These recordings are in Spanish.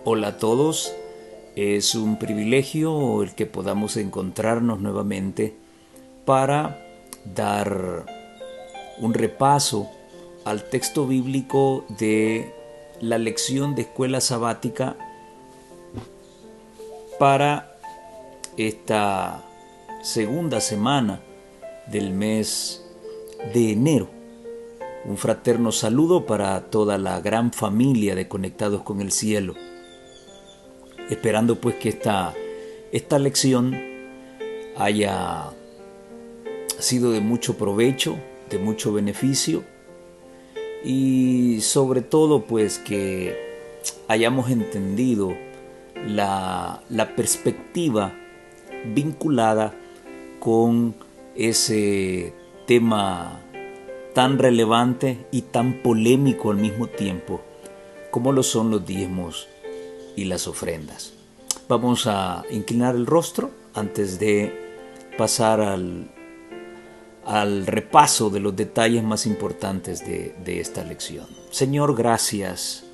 Hola a todos, es un privilegio el que podamos encontrarnos nuevamente para dar un repaso al texto bíblico de la lección de escuela sabática para esta segunda semana del mes de enero. Un fraterno saludo para toda la gran familia de Conectados con el Cielo. Esperando pues que esta lección haya sido de mucho provecho, de mucho beneficio y sobre todo pues que hayamos entendido la perspectiva vinculada con ese tema tan relevante y tan polémico al mismo tiempo como lo son los diezmos y las ofrendas. Vamos a inclinar el rostro antes de pasar al repaso de los detalles más importantes de esta lección. Señor, gracias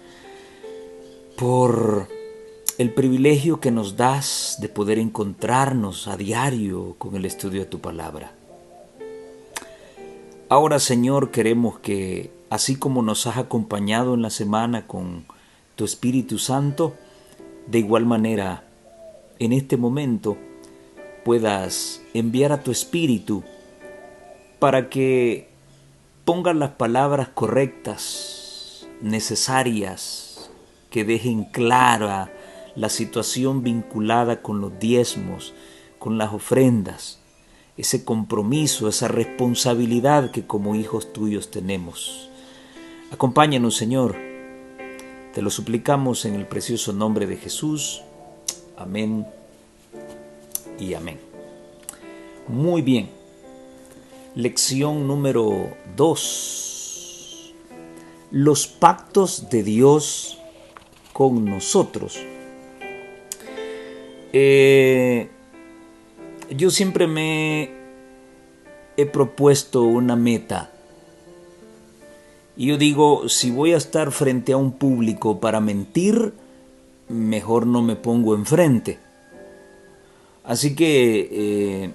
por el privilegio que nos das de poder encontrarnos a diario con el estudio de tu palabra. Ahora, Señor, queremos que, así como nos has acompañado en la semana con tu Espíritu Santo, de igual manera, en este momento, puedas enviar a tu Espíritu para que pongas las palabras correctas, necesarias, que dejen clara la situación vinculada con los diezmos, con las ofrendas, ese compromiso, esa responsabilidad que como hijos tuyos tenemos. Acompáñanos, Señor. Te lo suplicamos en el precioso nombre de Jesús. Amén y amén. Muy bien. Lección número 2. Los pactos de Dios con nosotros. Yo siempre me he propuesto una meta. Y yo digo, si voy a estar frente a un público para mentir, mejor no me pongo enfrente. Así que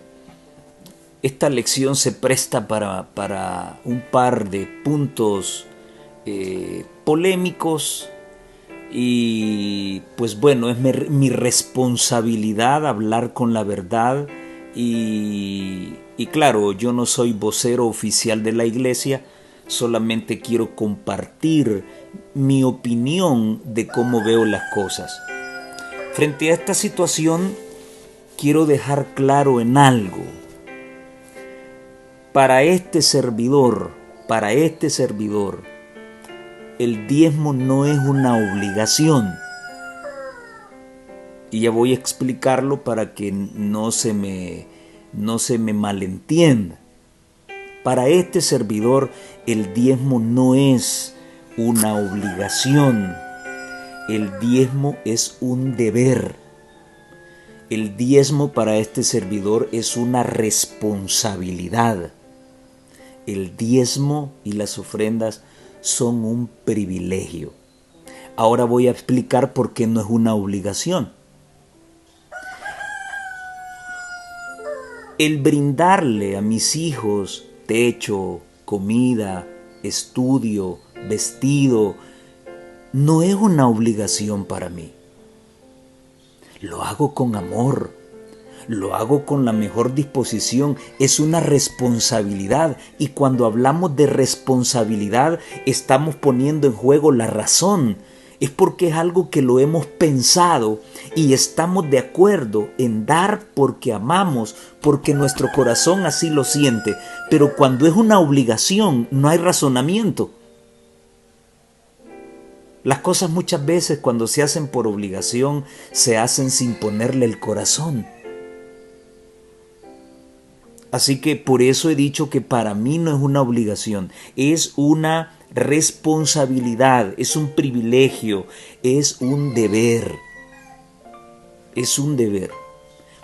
esta lección se presta para un par de puntos polémicos y pues bueno, es mi responsabilidad hablar con la verdad y claro, yo no soy vocero oficial de la iglesia. Solamente quiero compartir mi opinión de cómo veo las cosas. Frente a esta situación, quiero dejar claro en algo. Para este servidor, el diezmo no es una obligación. Y ya voy a explicarlo para que no se me malentienda. Para este servidor, el diezmo no es una obligación. El diezmo es un deber. El diezmo para este servidor es una responsabilidad. El diezmo y las ofrendas son un privilegio. Ahora voy a explicar por qué no es una obligación. El brindarle a mis hijos techo, comida, estudio, vestido, no es una obligación para mí. Lo hago con amor, lo hago con la mejor disposición, es una responsabilidad y cuando hablamos de responsabilidad estamos poniendo en juego la razón. Es porque es algo que lo hemos pensado y estamos de acuerdo en dar porque amamos, porque nuestro corazón así lo siente. Pero cuando es una obligación, no hay razonamiento. Las cosas muchas veces cuando se hacen por obligación, se hacen sin ponerle el corazón. Así que por eso he dicho que para mí no es una obligación, es una responsabilidad, es un privilegio, es un deber. Es un deber.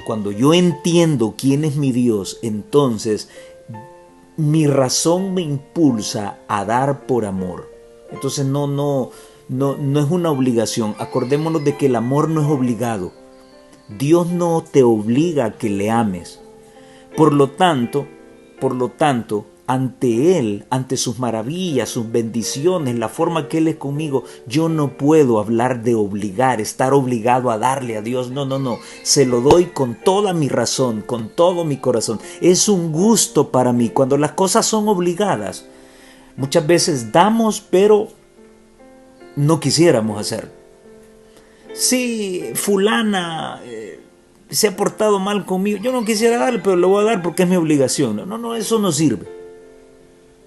Cuando yo entiendo quién es mi Dios, entonces mi razón me impulsa a dar por amor. Entonces no no es una obligación. Acordémonos de que el amor no es obligado. Dios no te obliga a que le ames. Por lo tanto, ante Él, ante sus maravillas, sus bendiciones, la forma que Él es conmigo, yo no puedo hablar de obligar, estar obligado a darle a Dios. No. Se lo doy con toda mi razón, con todo mi corazón. Es un gusto para mí cuando las cosas son obligadas. Muchas veces damos, pero no quisiéramos hacerlo. Si fulana se ha portado mal conmigo, yo no quisiera darle, pero le voy a dar porque es mi obligación. No, eso no sirve.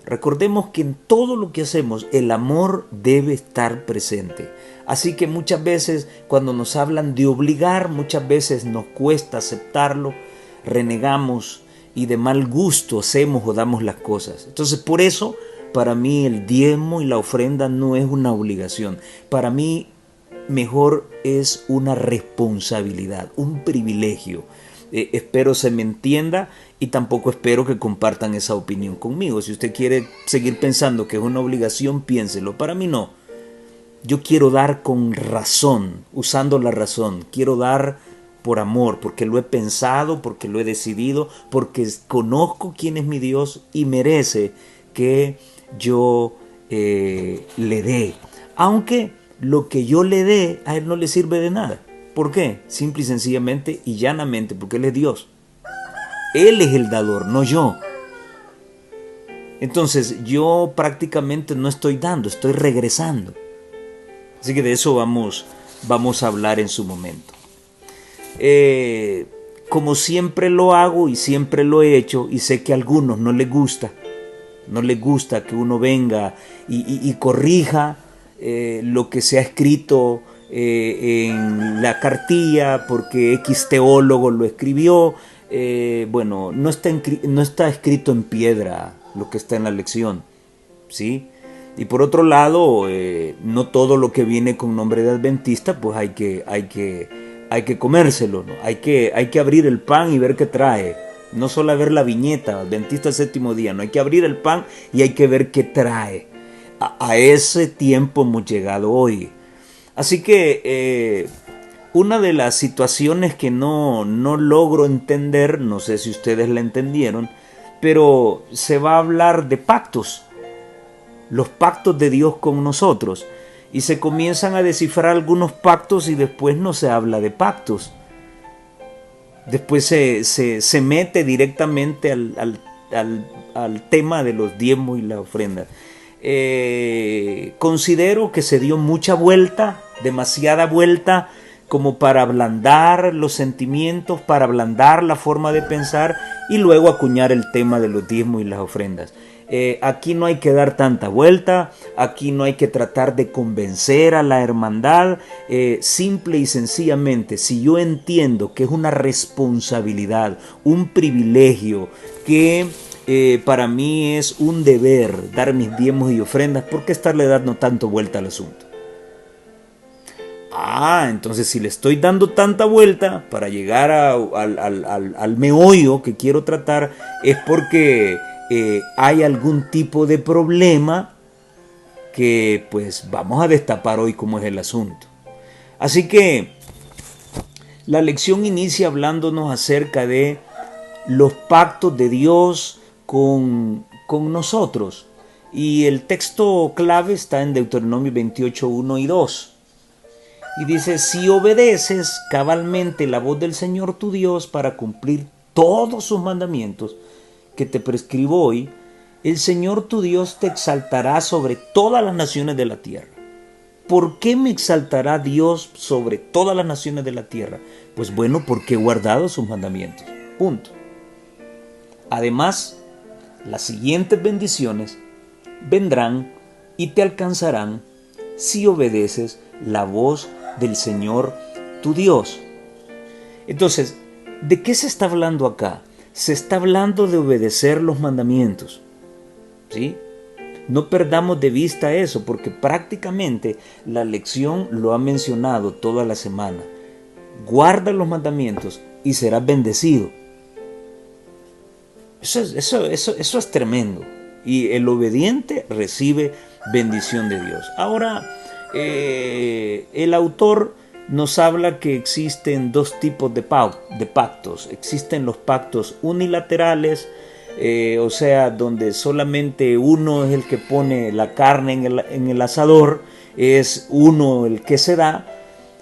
Recordemos que en todo lo que hacemos el amor debe estar presente. Así que muchas veces cuando nos hablan de obligar, muchas veces nos cuesta aceptarlo, renegamos y de mal gusto hacemos o damos las cosas. Entonces por eso para mí el diezmo y la ofrenda no es una obligación. Para mí mejor es una responsabilidad, un privilegio. Espero se me entienda y tampoco espero que compartan esa opinión conmigo. Si usted quiere seguir pensando que es una obligación, piénselo. Para mí no. Yo quiero dar con razón, usando la razón. Quiero dar por amor, porque lo he pensado, porque lo he decidido, porque conozco quién es mi Dios y merece que yo le dé. Aunque lo que yo le dé a Él no le sirve de nada. ¿Por qué? Simple y sencillamente y llanamente porque Él es Dios. Él es el dador, no yo. Entonces yo prácticamente no estoy dando, estoy regresando. Así que de eso vamos a hablar en su momento. Como siempre lo hago y siempre lo he hecho y sé que a algunos no les gusta que uno venga y corrija lo que se ha escrito en la cartilla porque X teólogo lo escribió. Bueno, no está escrito en piedra lo que está en la lección, ¿sí? Y por otro lado, no todo lo que viene con nombre de adventista, pues hay que comérselo, ¿no? Hay que abrir el pan y ver qué trae. No solo ver la viñeta, adventista séptimo día, no hay que abrir el pan y hay que ver qué trae. A ese tiempo hemos llegado hoy. Así que una de las situaciones que no logro entender, no sé si ustedes la entendieron, pero se va a hablar de pactos, los pactos de Dios con nosotros, y se comienzan a descifrar algunos pactos y después no se habla de pactos. Después se mete directamente al tema de los diezmos y la ofrenda. Considero que se dio mucha vuelta, demasiada vuelta, como para ablandar los sentimientos, para ablandar la forma de pensar y luego acuñar el tema de los diezmos y las ofrendas. Aquí no hay que dar tanta vuelta, aquí no hay que tratar de convencer a la hermandad, simple y sencillamente, si yo entiendo que es una responsabilidad, un privilegio, que para mí es un deber dar mis diezmos y ofrendas, ¿por qué estarle dando tanto vuelta al asunto? Entonces si le estoy dando tanta vuelta para llegar al meollo que quiero tratar, es porque hay algún tipo de problema que pues vamos a destapar hoy cómo es el asunto. Así que la lección inicia hablándonos acerca de los pactos de Dios con nosotros. Y el texto clave está en Deuteronomio 28, 1 y 2. Y dice, si obedeces cabalmente la voz del Señor tu Dios para cumplir todos sus mandamientos que te prescribo hoy, el Señor tu Dios te exaltará sobre todas las naciones de la tierra. ¿Por qué me exaltará Dios sobre todas las naciones de la tierra? Pues bueno, porque he guardado sus mandamientos. Punto. Además, las siguientes bendiciones vendrán y te alcanzarán si obedeces la voz del Señor tu Dios. Entonces, ¿de qué se está hablando acá? Se está hablando de obedecer los mandamientos, ¿sí? No perdamos de vista eso, porque prácticamente la lección lo ha mencionado toda la semana. Guarda los mandamientos y serás bendecido. Eso es tremendo. Y el obediente recibe bendición de Dios. Ahora, el autor nos habla que existen dos tipos de pactos. Existen los pactos unilaterales, o sea, donde solamente uno es el que pone la carne en el asador, es uno el que se da,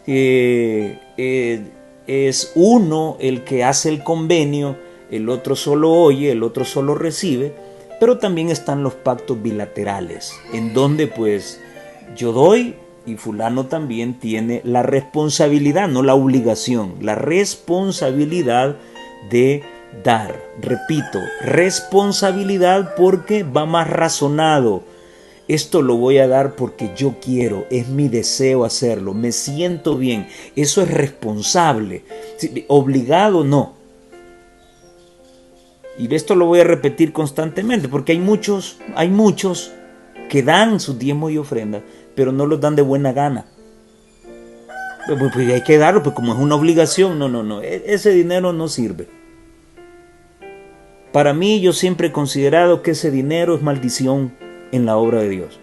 es uno el que hace el convenio, el otro solo oye, el otro solo recibe. Pero también están los pactos bilaterales, en donde pues yo doy y fulano también tiene la responsabilidad, no la obligación, la responsabilidad de dar. Repito, responsabilidad porque va más razonado. Esto lo voy a dar porque yo quiero, es mi deseo hacerlo, me siento bien. Eso es responsable. Obligado no. Y esto lo voy a repetir constantemente porque hay muchos que dan sus diezmos y ofrendas, pero no los dan de buena gana. Pues hay que darlo, pues como es una obligación, no, ese dinero no sirve. Para mí, yo siempre he considerado que ese dinero es maldición en la obra de Dios.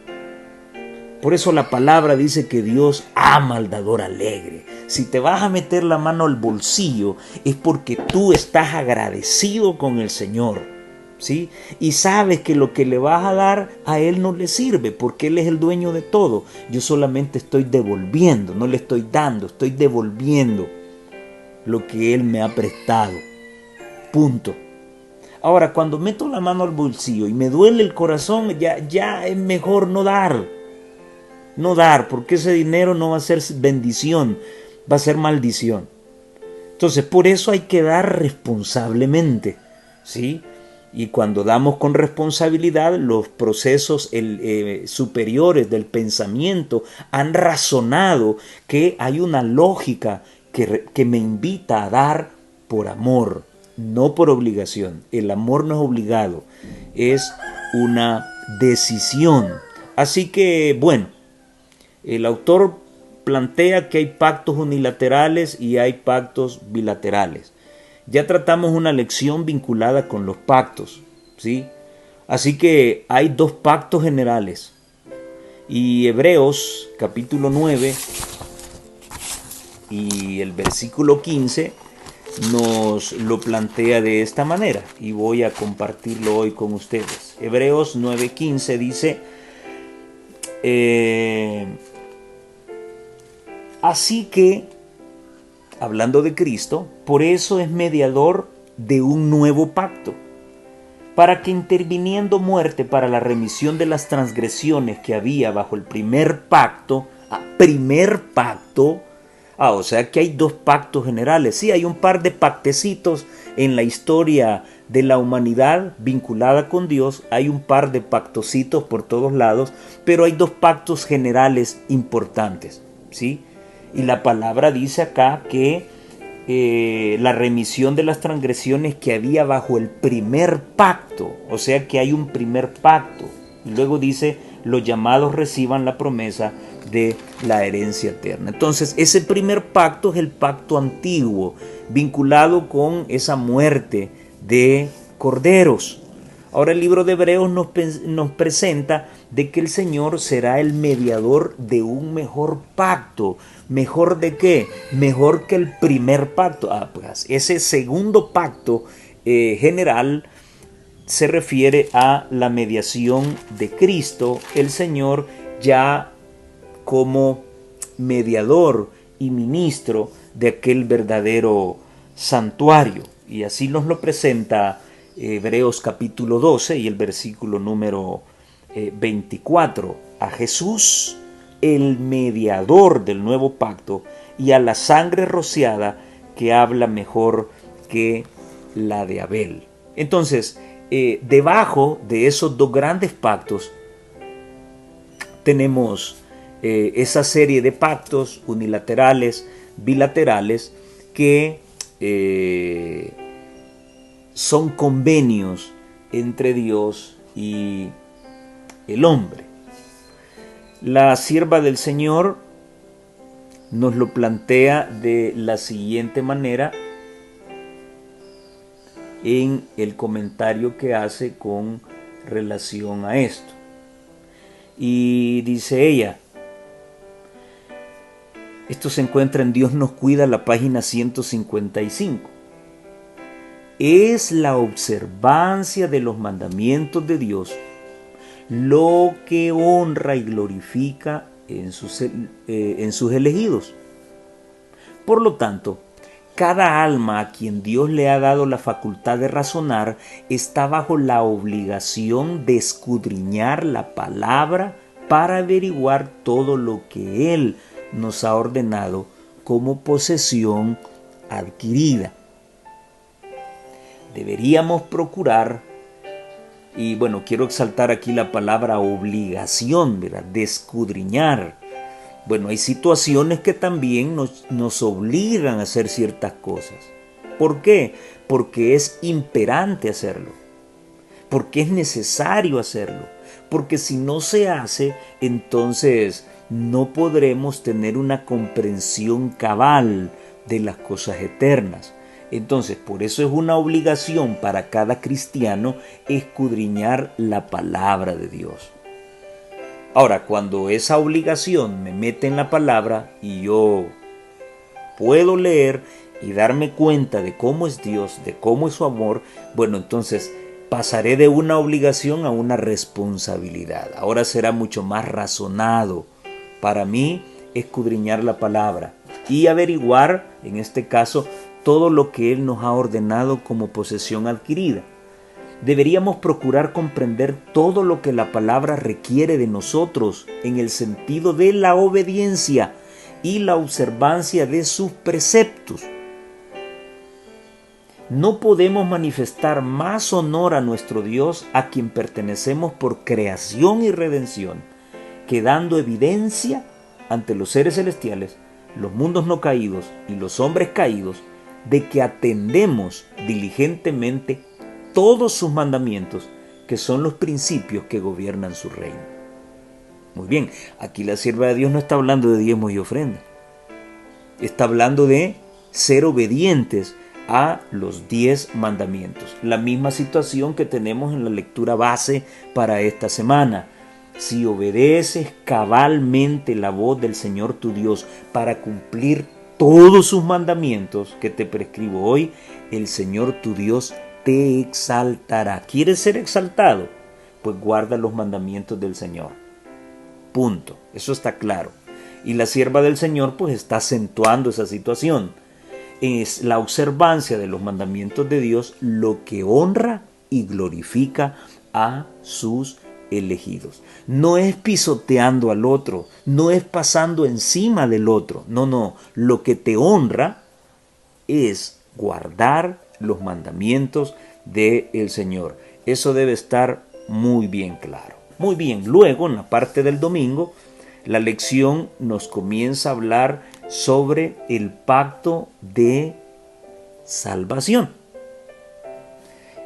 Por eso la palabra dice que Dios ama al dador alegre. Si te vas a meter la mano al bolsillo es porque tú estás agradecido con el Señor, ¿sí? Y sabes que lo que le vas a dar a Él no le sirve porque Él es el dueño de todo. Yo solamente estoy devolviendo, no le estoy dando, estoy devolviendo lo que Él me ha prestado. Punto. Ahora, cuando meto la mano al bolsillo y me duele el corazón, ya es mejor no dar. No dar, porque ese dinero no va a ser bendición, va a ser maldición. Entonces, por eso hay que dar responsablemente, ¿sí? Y cuando damos con responsabilidad, los procesos superiores del pensamiento han razonado que hay una lógica que me invita a dar por amor, no por obligación. El amor no es obligado, es una decisión. Así que, bueno, el autor plantea que hay pactos unilaterales y hay pactos bilaterales. Ya tratamos una lección vinculada con los pactos, ¿sí? Así que hay dos pactos generales. Y Hebreos capítulo 9 y el versículo 15 nos lo plantea de esta manera. Y voy a compartirlo hoy con ustedes. Hebreos 9:15 dice... Así que, hablando de Cristo, por eso es mediador de un nuevo pacto, para que interviniendo muerte para la remisión de las transgresiones que había bajo el primer pacto, o sea que hay dos pactos generales. Sí, hay un par de pactecitos en la historia de la humanidad vinculada con Dios, hay un par de pactocitos por todos lados, pero hay dos pactos generales importantes, ¿sí? Y la palabra dice acá que la remisión de las transgresiones que había bajo el primer pacto, o sea que hay un primer pacto. Y luego dice, los llamados reciban la promesa de la herencia eterna. Entonces, ese primer pacto es el pacto antiguo, vinculado con esa muerte de corderos. Ahora el libro de Hebreos nos presenta de que el Señor será el mediador de un mejor pacto. ¿Mejor de qué? Mejor que el primer pacto. Pues ese segundo pacto general se refiere a la mediación de Cristo, el Señor, ya como mediador y ministro de aquel verdadero santuario. Y así nos lo presenta Hebreos capítulo 12 y el versículo número 24. A Jesús, el mediador del nuevo pacto, y a la sangre rociada que habla mejor que la de Abel. Entonces, debajo de esos dos grandes pactos tenemos esa serie de pactos unilaterales, bilaterales, que son convenios entre Dios y el hombre. La sierva del Señor nos lo plantea de la siguiente manera en el comentario que hace con relación a esto. Y dice ella, Esto se encuentra en Dios nos cuida, la página 155. Es la observancia de los mandamientos de Dios lo que honra y glorifica en sus elegidos. Por lo tanto, cada alma a quien Dios le ha dado la facultad de razonar está bajo la obligación de escudriñar la palabra para averiguar todo lo que Él nos ha ordenado como posesión adquirida. Deberíamos procurar, y bueno, quiero exaltar aquí la palabra obligación, ¿verdad?, de escudriñar. Bueno, hay situaciones que también nos obligan a hacer ciertas cosas. ¿Por qué? Porque es imperante hacerlo. Porque es necesario hacerlo. Porque si no se hace, entonces no podremos tener una comprensión cabal de las cosas eternas. Entonces, por eso es una obligación para cada cristiano escudriñar la palabra de Dios. Ahora, cuando esa obligación me mete en la palabra y yo puedo leer y darme cuenta de cómo es Dios, de cómo es su amor, bueno, entonces pasaré de una obligación a una responsabilidad. Ahora será mucho más razonado para mí escudriñar la palabra y averiguar, en este caso, todo lo que Él nos ha ordenado como posesión adquirida. Deberíamos procurar comprender todo lo que la palabra requiere de nosotros en el sentido de la obediencia y la observancia de sus preceptos. No podemos manifestar más honor a nuestro Dios, a quien pertenecemos por creación y redención, que dando evidencia ante los seres celestiales, los mundos no caídos y los hombres caídos, de que atendemos diligentemente todos sus mandamientos, que son los principios que gobiernan su reino. Muy bien, aquí la sierva de Dios no está hablando de diezmos y ofrendas. Está hablando de ser obedientes a los 10 mandamientos. La misma situación que tenemos en la lectura base para esta semana. Si obedeces cabalmente la voz del Señor tu Dios para cumplir todos sus mandamientos que te prescribo hoy, el Señor tu Dios te exaltará. ¿Quieres ser exaltado? Pues guarda los mandamientos del Señor. Punto. Eso está claro. Y la sierva del Señor pues está acentuando esa situación. Es la observancia de los mandamientos de Dios lo que honra y glorifica a sus elegidos. No es pisoteando al otro, no es pasando encima del otro. No. Lo que te honra es guardar los mandamientos del Señor. Eso debe estar muy bien claro. Muy bien, luego en la parte del domingo, la lección nos comienza a hablar sobre el pacto de salvación.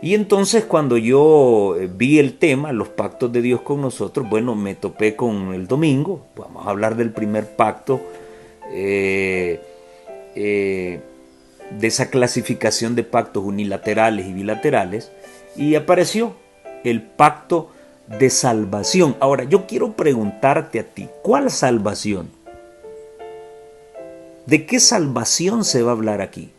Y entonces cuando yo vi el tema, los pactos de Dios con nosotros, bueno, me topé con el domingo. Vamos a hablar del primer pacto, de esa clasificación de pactos unilaterales y bilaterales, y apareció el pacto de salvación. Ahora, yo quiero preguntarte a ti, ¿cuál salvación? ¿De qué salvación se va a hablar aquí?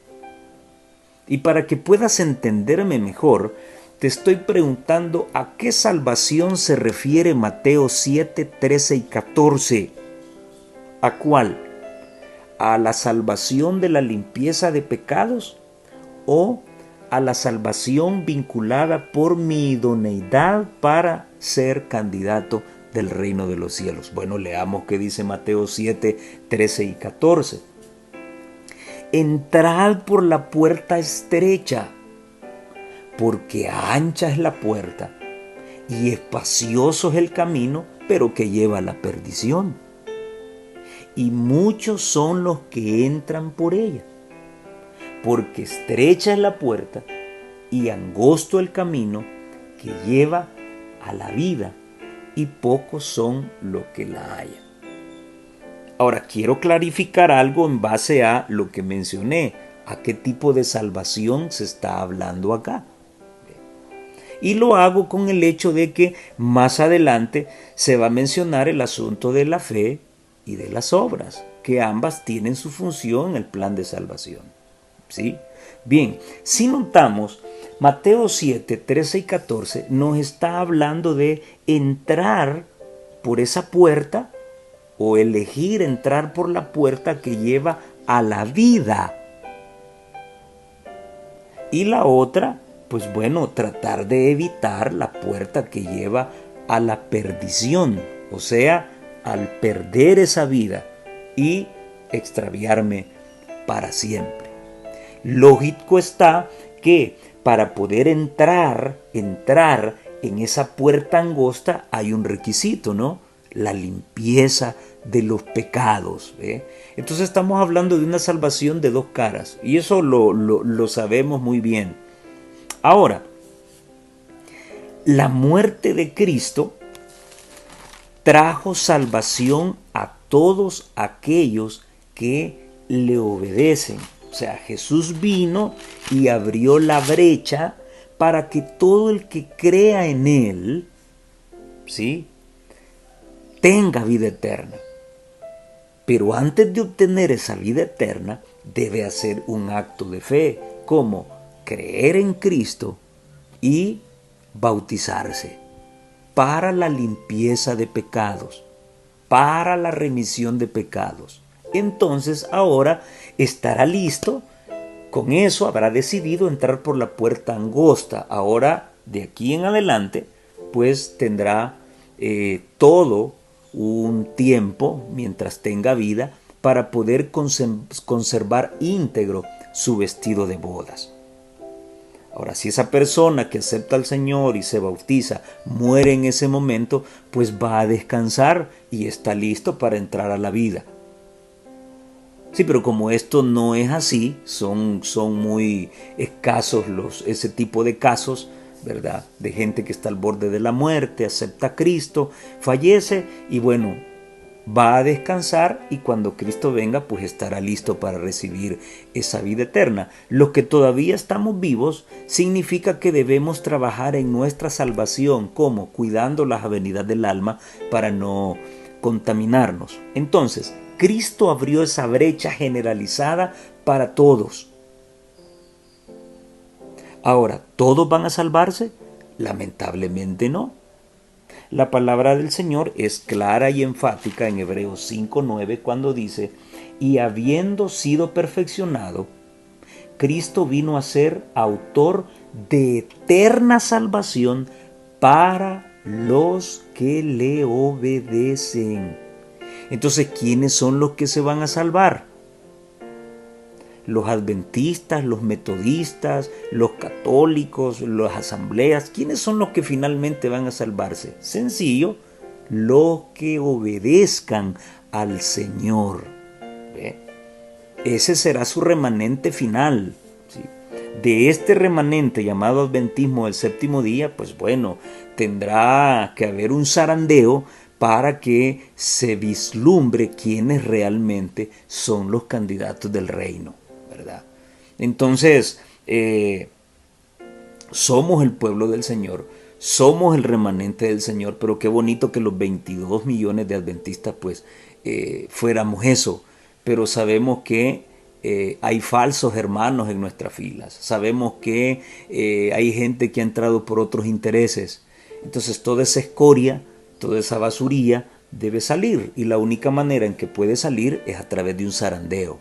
Y para que puedas entenderme mejor, te estoy preguntando a qué salvación se refiere Mateo 7, 13 y 14. ¿A cuál? ¿A la salvación de la limpieza de pecados o a la salvación vinculada por mi idoneidad para ser candidato del reino de los cielos? Bueno, leamos qué dice Mateo 7, 13 y 14. Entrad por la puerta estrecha, porque ancha es la puerta y espacioso es el camino, pero que lleva a la perdición. Y muchos son los que entran por ella, porque estrecha es la puerta y angosto el camino que lleva a la vida, y pocos son los que la hallan. Ahora, quiero clarificar algo en base a lo que mencioné, a qué tipo de salvación se está hablando acá. Y lo hago con el hecho de que más adelante se va a mencionar el asunto de la fe y de las obras, que ambas tienen su función en el plan de salvación. ¿Sí? Bien, si notamos, Mateo 7, 13 y 14 nos está hablando de entrar por esa puerta o elegir entrar por la puerta que lleva a la vida. Y la otra, pues bueno, tratar de evitar la puerta que lleva a la perdición, o sea, al perder esa vida y extraviarme para siempre. Lógico está que para poder entrar en esa puerta angosta hay un requisito, ¿no? La limpieza de los pecados. Entonces estamos hablando de una salvación de dos caras y eso lo sabemos muy bien. Ahora, la muerte de Cristo trajo salvación a todos aquellos que le obedecen. O sea, Jesús vino y abrió la brecha para que todo el que crea en Él, ¿sí?, tenga vida eterna. Pero antes de obtener esa vida eterna, debe hacer un acto de fe, como creer en Cristo y bautizarse para la limpieza de pecados, para la remisión de pecados. Entonces ahora estará listo, con eso habrá decidido entrar por la puerta angosta. Ahora, de aquí en adelante, pues tendrá todo un tiempo, mientras tenga vida, para poder conservar íntegro su vestido de bodas. Ahora, si esa persona que acepta al Señor y se bautiza muere en ese momento, pues va a descansar y está listo para entrar a la vida. Sí, pero como esto no es así, son muy escasos ese tipo de casos, ¿verdad? De gente que está al borde de la muerte, acepta a Cristo, fallece y bueno, va a descansar y cuando Cristo venga, pues estará listo para recibir esa vida eterna. Los que todavía estamos vivos, significa que debemos trabajar en nuestra salvación, como cuidando las avenidas del alma para no contaminarnos. Entonces, Cristo abrió esa brecha generalizada para todos. Ahora, ¿todos van a salvarse? Lamentablemente no. La palabra del Señor es clara y enfática en Hebreos 5:9 cuando dice: y habiendo sido perfeccionado, Cristo vino a ser autor de eterna salvación para los que le obedecen. Entonces, ¿quiénes son los que se van a salvar? Los adventistas, los metodistas, los católicos, las asambleas. ¿Quiénes son los que finalmente van a salvarse? Sencillo, los que obedezcan al Señor. Ese será su remanente final. ¿Sí? De este remanente llamado adventismo del séptimo día, pues bueno, tendrá que haber un zarandeo para que se vislumbre quiénes realmente son los candidatos del reino, ¿verdad? Entonces, somos el pueblo del Señor, somos el remanente del Señor, pero qué bonito que los 22 millones de adventistas pues fuéramos eso, pero sabemos que hay falsos hermanos en nuestras filas, sabemos que hay gente que ha entrado por otros intereses, entonces toda esa escoria, toda esa basuría debe salir y la única manera en que puede salir es a través de un zarandeo.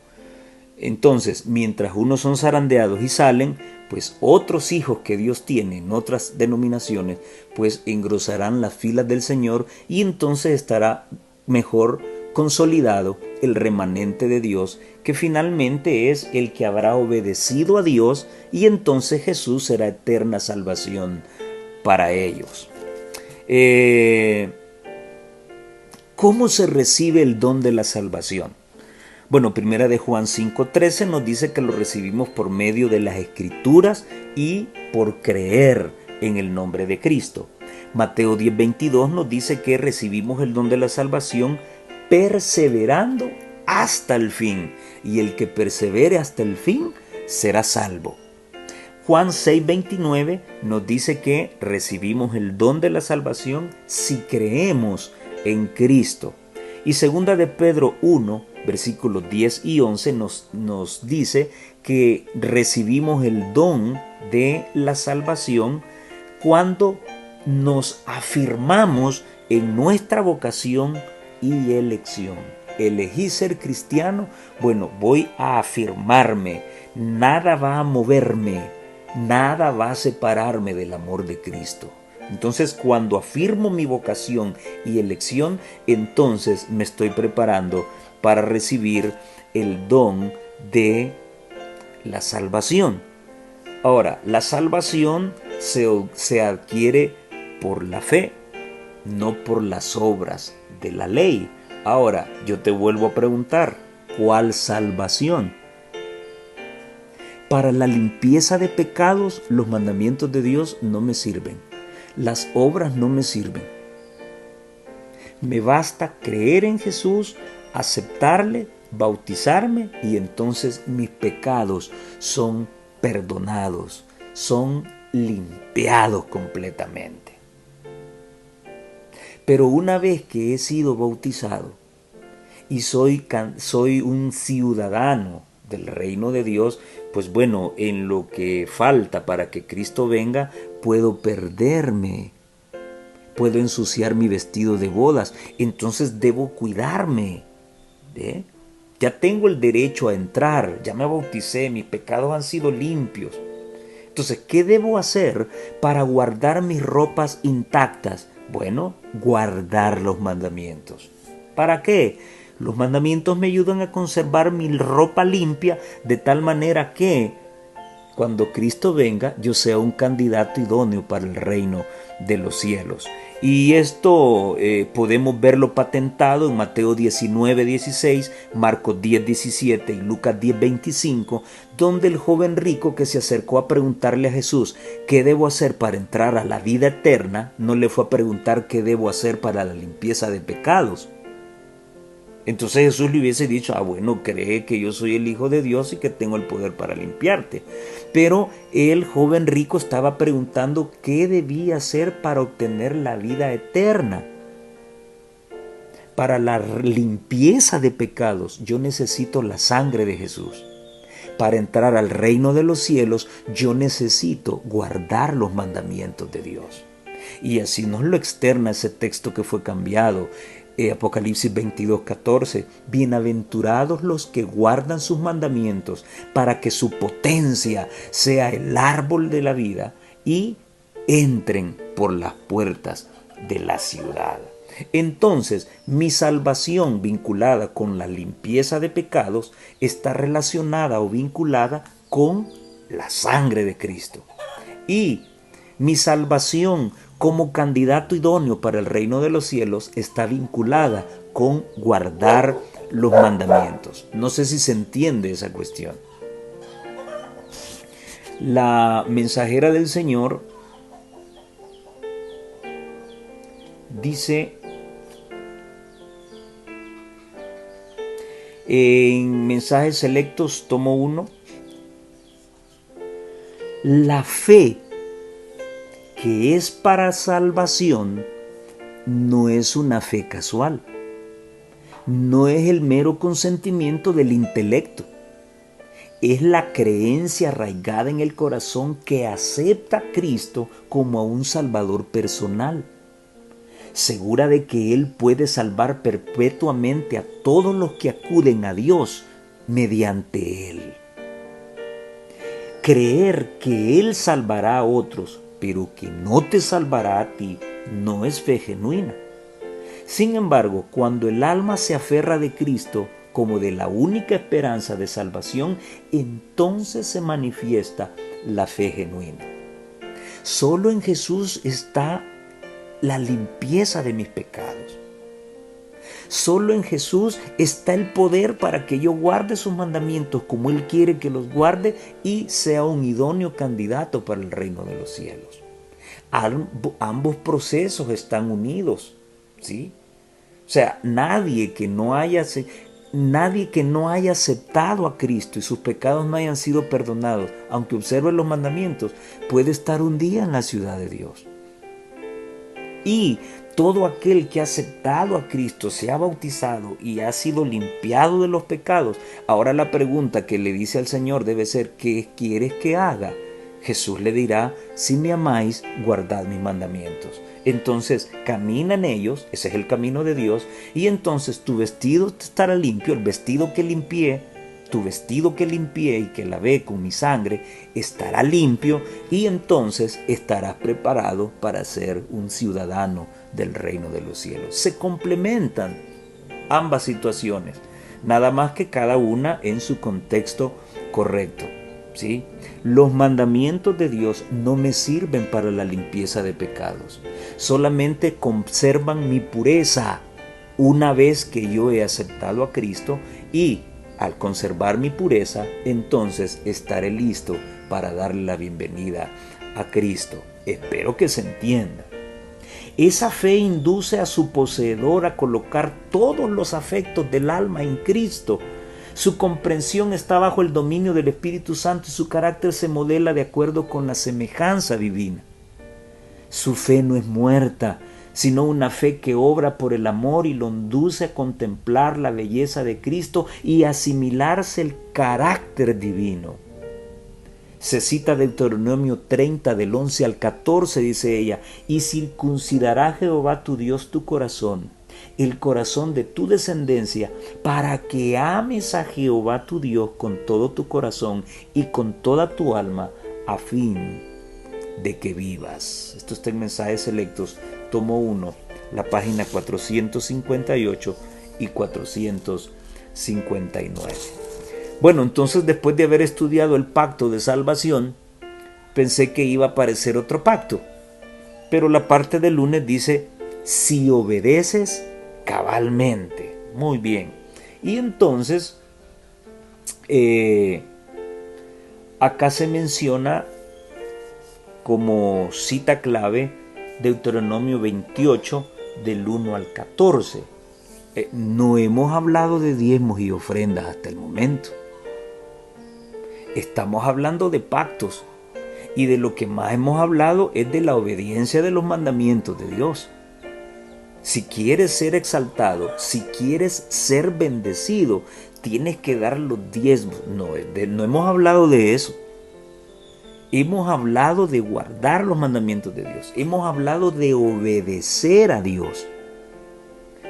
Entonces, mientras unos son zarandeados y salen, pues otros hijos que Dios tiene en otras denominaciones, pues engrosarán las filas del Señor y entonces estará mejor consolidado el remanente de Dios, que finalmente es el que habrá obedecido a Dios y entonces Jesús será eterna salvación para ellos. ¿Cómo se recibe el don de la salvación? Bueno, primera de Juan 5:13 nos dice que lo recibimos por medio de las Escrituras y por creer en el nombre de Cristo. Mateo 10:22 nos dice que recibimos el don de la salvación perseverando hasta el fin, y el que persevere hasta el fin será salvo. Juan 6:29 nos dice que recibimos el don de la salvación si creemos en Cristo. Y segunda de Pedro 1 versículos 10 y 11 nos dice que recibimos el don de la salvación cuando nos afirmamos en nuestra vocación y elección. Elegí ser cristiano, bueno, voy a afirmarme, nada va a moverme, nada va a separarme del amor de Cristo. Entonces, cuando afirmo mi vocación y elección, entonces me estoy preparando para recibir el don de la salvación. Ahora, la salvación se adquiere por la fe, no por las obras de la ley. Ahora, yo te vuelvo a preguntar, ¿cuál salvación? Para la limpieza de pecados, los mandamientos de Dios no me sirven. Las obras no me sirven. Me basta creer en Jesús, aceptarle, bautizarme y entonces mis pecados son perdonados, son limpiados completamente. Pero una vez que he sido bautizado y soy un ciudadano del reino de Dios, pues bueno, en lo que falta para que Cristo venga, puedo perderme, puedo ensuciar mi vestido de bodas, entonces debo cuidarme. Ya tengo el derecho a entrar, ya me bauticé, mis pecados han sido limpios. Entonces, ¿qué debo hacer para guardar mis ropas intactas? Bueno, guardar los mandamientos. ¿Para qué? Los mandamientos me ayudan a conservar mi ropa limpia de tal manera que cuando Cristo venga yo sea un candidato idóneo para el reino de los cielos. Y esto podemos verlo patentado en Mateo 19:16, Marcos 10:17 y Lucas 10:25, donde el joven rico que se acercó a preguntarle a Jesús qué debo hacer para entrar a la vida eterna, no le fue a preguntar qué debo hacer para la limpieza de pecados. Entonces Jesús le hubiese dicho, bueno, cree que yo soy el Hijo de Dios y que tengo el poder para limpiarte. Pero el joven rico estaba preguntando qué debía hacer para obtener la vida eterna. Para la limpieza de pecados, yo necesito la sangre de Jesús. Para entrar al reino de los cielos, yo necesito guardar los mandamientos de Dios. Y así nos lo externa ese texto que fue cambiado. Apocalipsis 22:14, bienaventurados los que guardan sus mandamientos para que su potencia sea el árbol de la vida y entren por las puertas de la ciudad. Entonces, mi salvación vinculada con la limpieza de pecados está relacionada o vinculada con la sangre de Cristo. Y mi salvación como candidato idóneo para el reino de los cielos está vinculada con guardar los mandamientos. No sé si se entiende esa cuestión. La mensajera del Señor dice en Mensajes Selectos, tomo 1, la fe que es para salvación no es una fe casual, no es el mero consentimiento del intelecto, es la creencia arraigada en el corazón que acepta a Cristo como a un Salvador personal, segura de que Él puede salvar perpetuamente a todos los que acuden a Dios mediante Él. Creer que Él salvará a otros, pero que no te salvará a ti, no es fe genuina. Sin embargo, cuando el alma se aferra de Cristo como de la única esperanza de salvación, entonces se manifiesta la fe genuina. Solo en Jesús está la limpieza de mis pecados. Solo en Jesús está el poder para que yo guarde sus mandamientos como Él quiere que los guarde y sea un idóneo candidato para el reino de los cielos. Ambos procesos están unidos, ¿sí? O sea, nadie que no haya aceptado a Cristo y sus pecados no hayan sido perdonados, aunque observe los mandamientos, puede estar un día en la ciudad de Dios. Y todo aquel que ha aceptado a Cristo, se ha bautizado y ha sido limpiado de los pecados. Ahora la pregunta que le dice al Señor debe ser: ¿qué quieres que haga? Jesús le dirá: si me amáis, guardad mis mandamientos. Entonces camina en ellos, ese es el camino de Dios, y entonces tu vestido estará limpio, el vestido que limpié, tu vestido que limpié y que lavé con mi sangre estará limpio, y entonces estarás preparado para ser un ciudadano del reino de los cielos. Se complementan ambas situaciones, nada más que cada una en su contexto correcto. ¿Sí? Los mandamientos de Dios no me sirven para la limpieza de pecados, solamente conservan mi pureza una vez que yo he aceptado a Cristo, y al conservar mi pureza, entonces estaré listo para darle la bienvenida a Cristo. Espero que se entienda. Esa fe induce a su poseedor a colocar todos los afectos del alma en Cristo. Su comprensión está bajo el dominio del Espíritu Santo y su carácter se modela de acuerdo con la semejanza divina. Su fe no es muerta, sino una fe que obra por el amor y lo induce a contemplar la belleza de Cristo y asimilarse el carácter divino. Se cita Deuteronomio 30 del 11 al 14, dice ella: y circuncidará Jehová tu Dios tu corazón, el corazón de tu descendencia, para que ames a Jehová tu Dios con todo tu corazón y con toda tu alma, a fin de que vivas. Esto está en Mensajes Selectos, tomo 1, la página 458 y 459. Bueno, entonces después de haber estudiado el pacto de salvación, pensé que iba a aparecer otro pacto. Pero la parte del lunes dice: si obedeces cabalmente. Muy bien. Y entonces, acá se menciona como cita clave Deuteronomio 28 del 1 al 14. No hemos hablado de diezmos y ofrendas hasta el momento. Estamos hablando de pactos, y de lo que más hemos hablado es de la obediencia de los mandamientos de Dios. Si quieres ser exaltado, si quieres ser bendecido, tienes que dar los diezmos. No hemos hablado de eso. Hemos hablado de guardar los mandamientos de Dios. Hemos hablado de obedecer a Dios.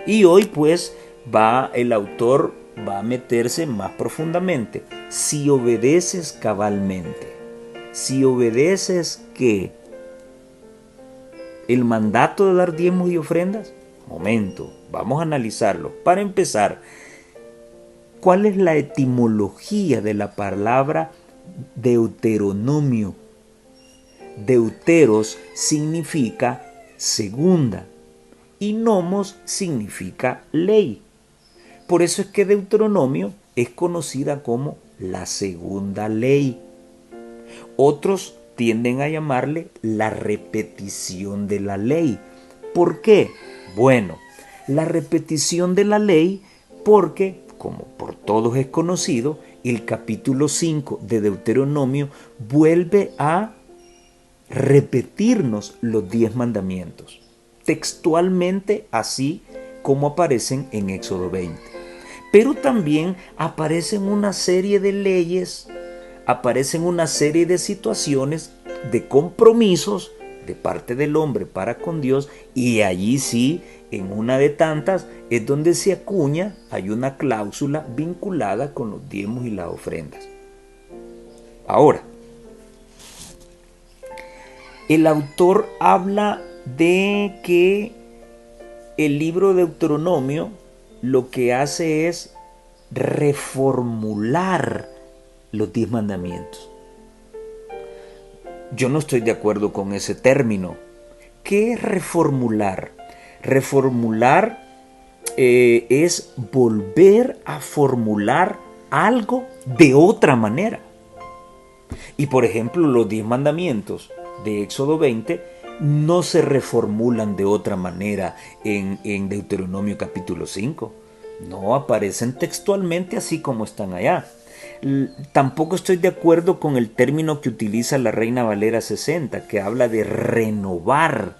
Y hoy pues el autor va a meterse más profundamente. Si obedeces cabalmente, si obedeces ¿qué? El mandato de dar diezmos y ofrendas. Momento, vamos a analizarlo. Para empezar, ¿cuál es la etimología de la palabra Deuteronomio? Deuteros significa segunda y nomos significa ley. Por eso es que Deuteronomio es conocida como la segunda ley. Otros tienden a llamarle la repetición de la ley. ¿Por qué? Bueno, la repetición de la ley porque, como por todos es conocido, el capítulo 5 de Deuteronomio vuelve a repetirnos los 10 mandamientos, textualmente así como aparecen en Éxodo 20. Pero también aparecen una serie de leyes, aparecen una serie de situaciones, de compromisos de parte del hombre para con Dios, y allí sí, en una de tantas, es donde se acuña, hay una cláusula vinculada con los diezmos y las ofrendas. Ahora, el autor habla de que el libro de Deuteronomio lo que hace es reformular los 10 mandamientos. Yo no estoy de acuerdo con ese término. ¿Qué es reformular? Reformular es volver a formular algo de otra manera. Y por ejemplo, los 10 mandamientos de Éxodo 20 no se reformulan de otra manera en Deuteronomio capítulo 5. No, aparecen textualmente así como están allá. Tampoco estoy de acuerdo con el término que utiliza la Reina Valera 60, que habla de renovar.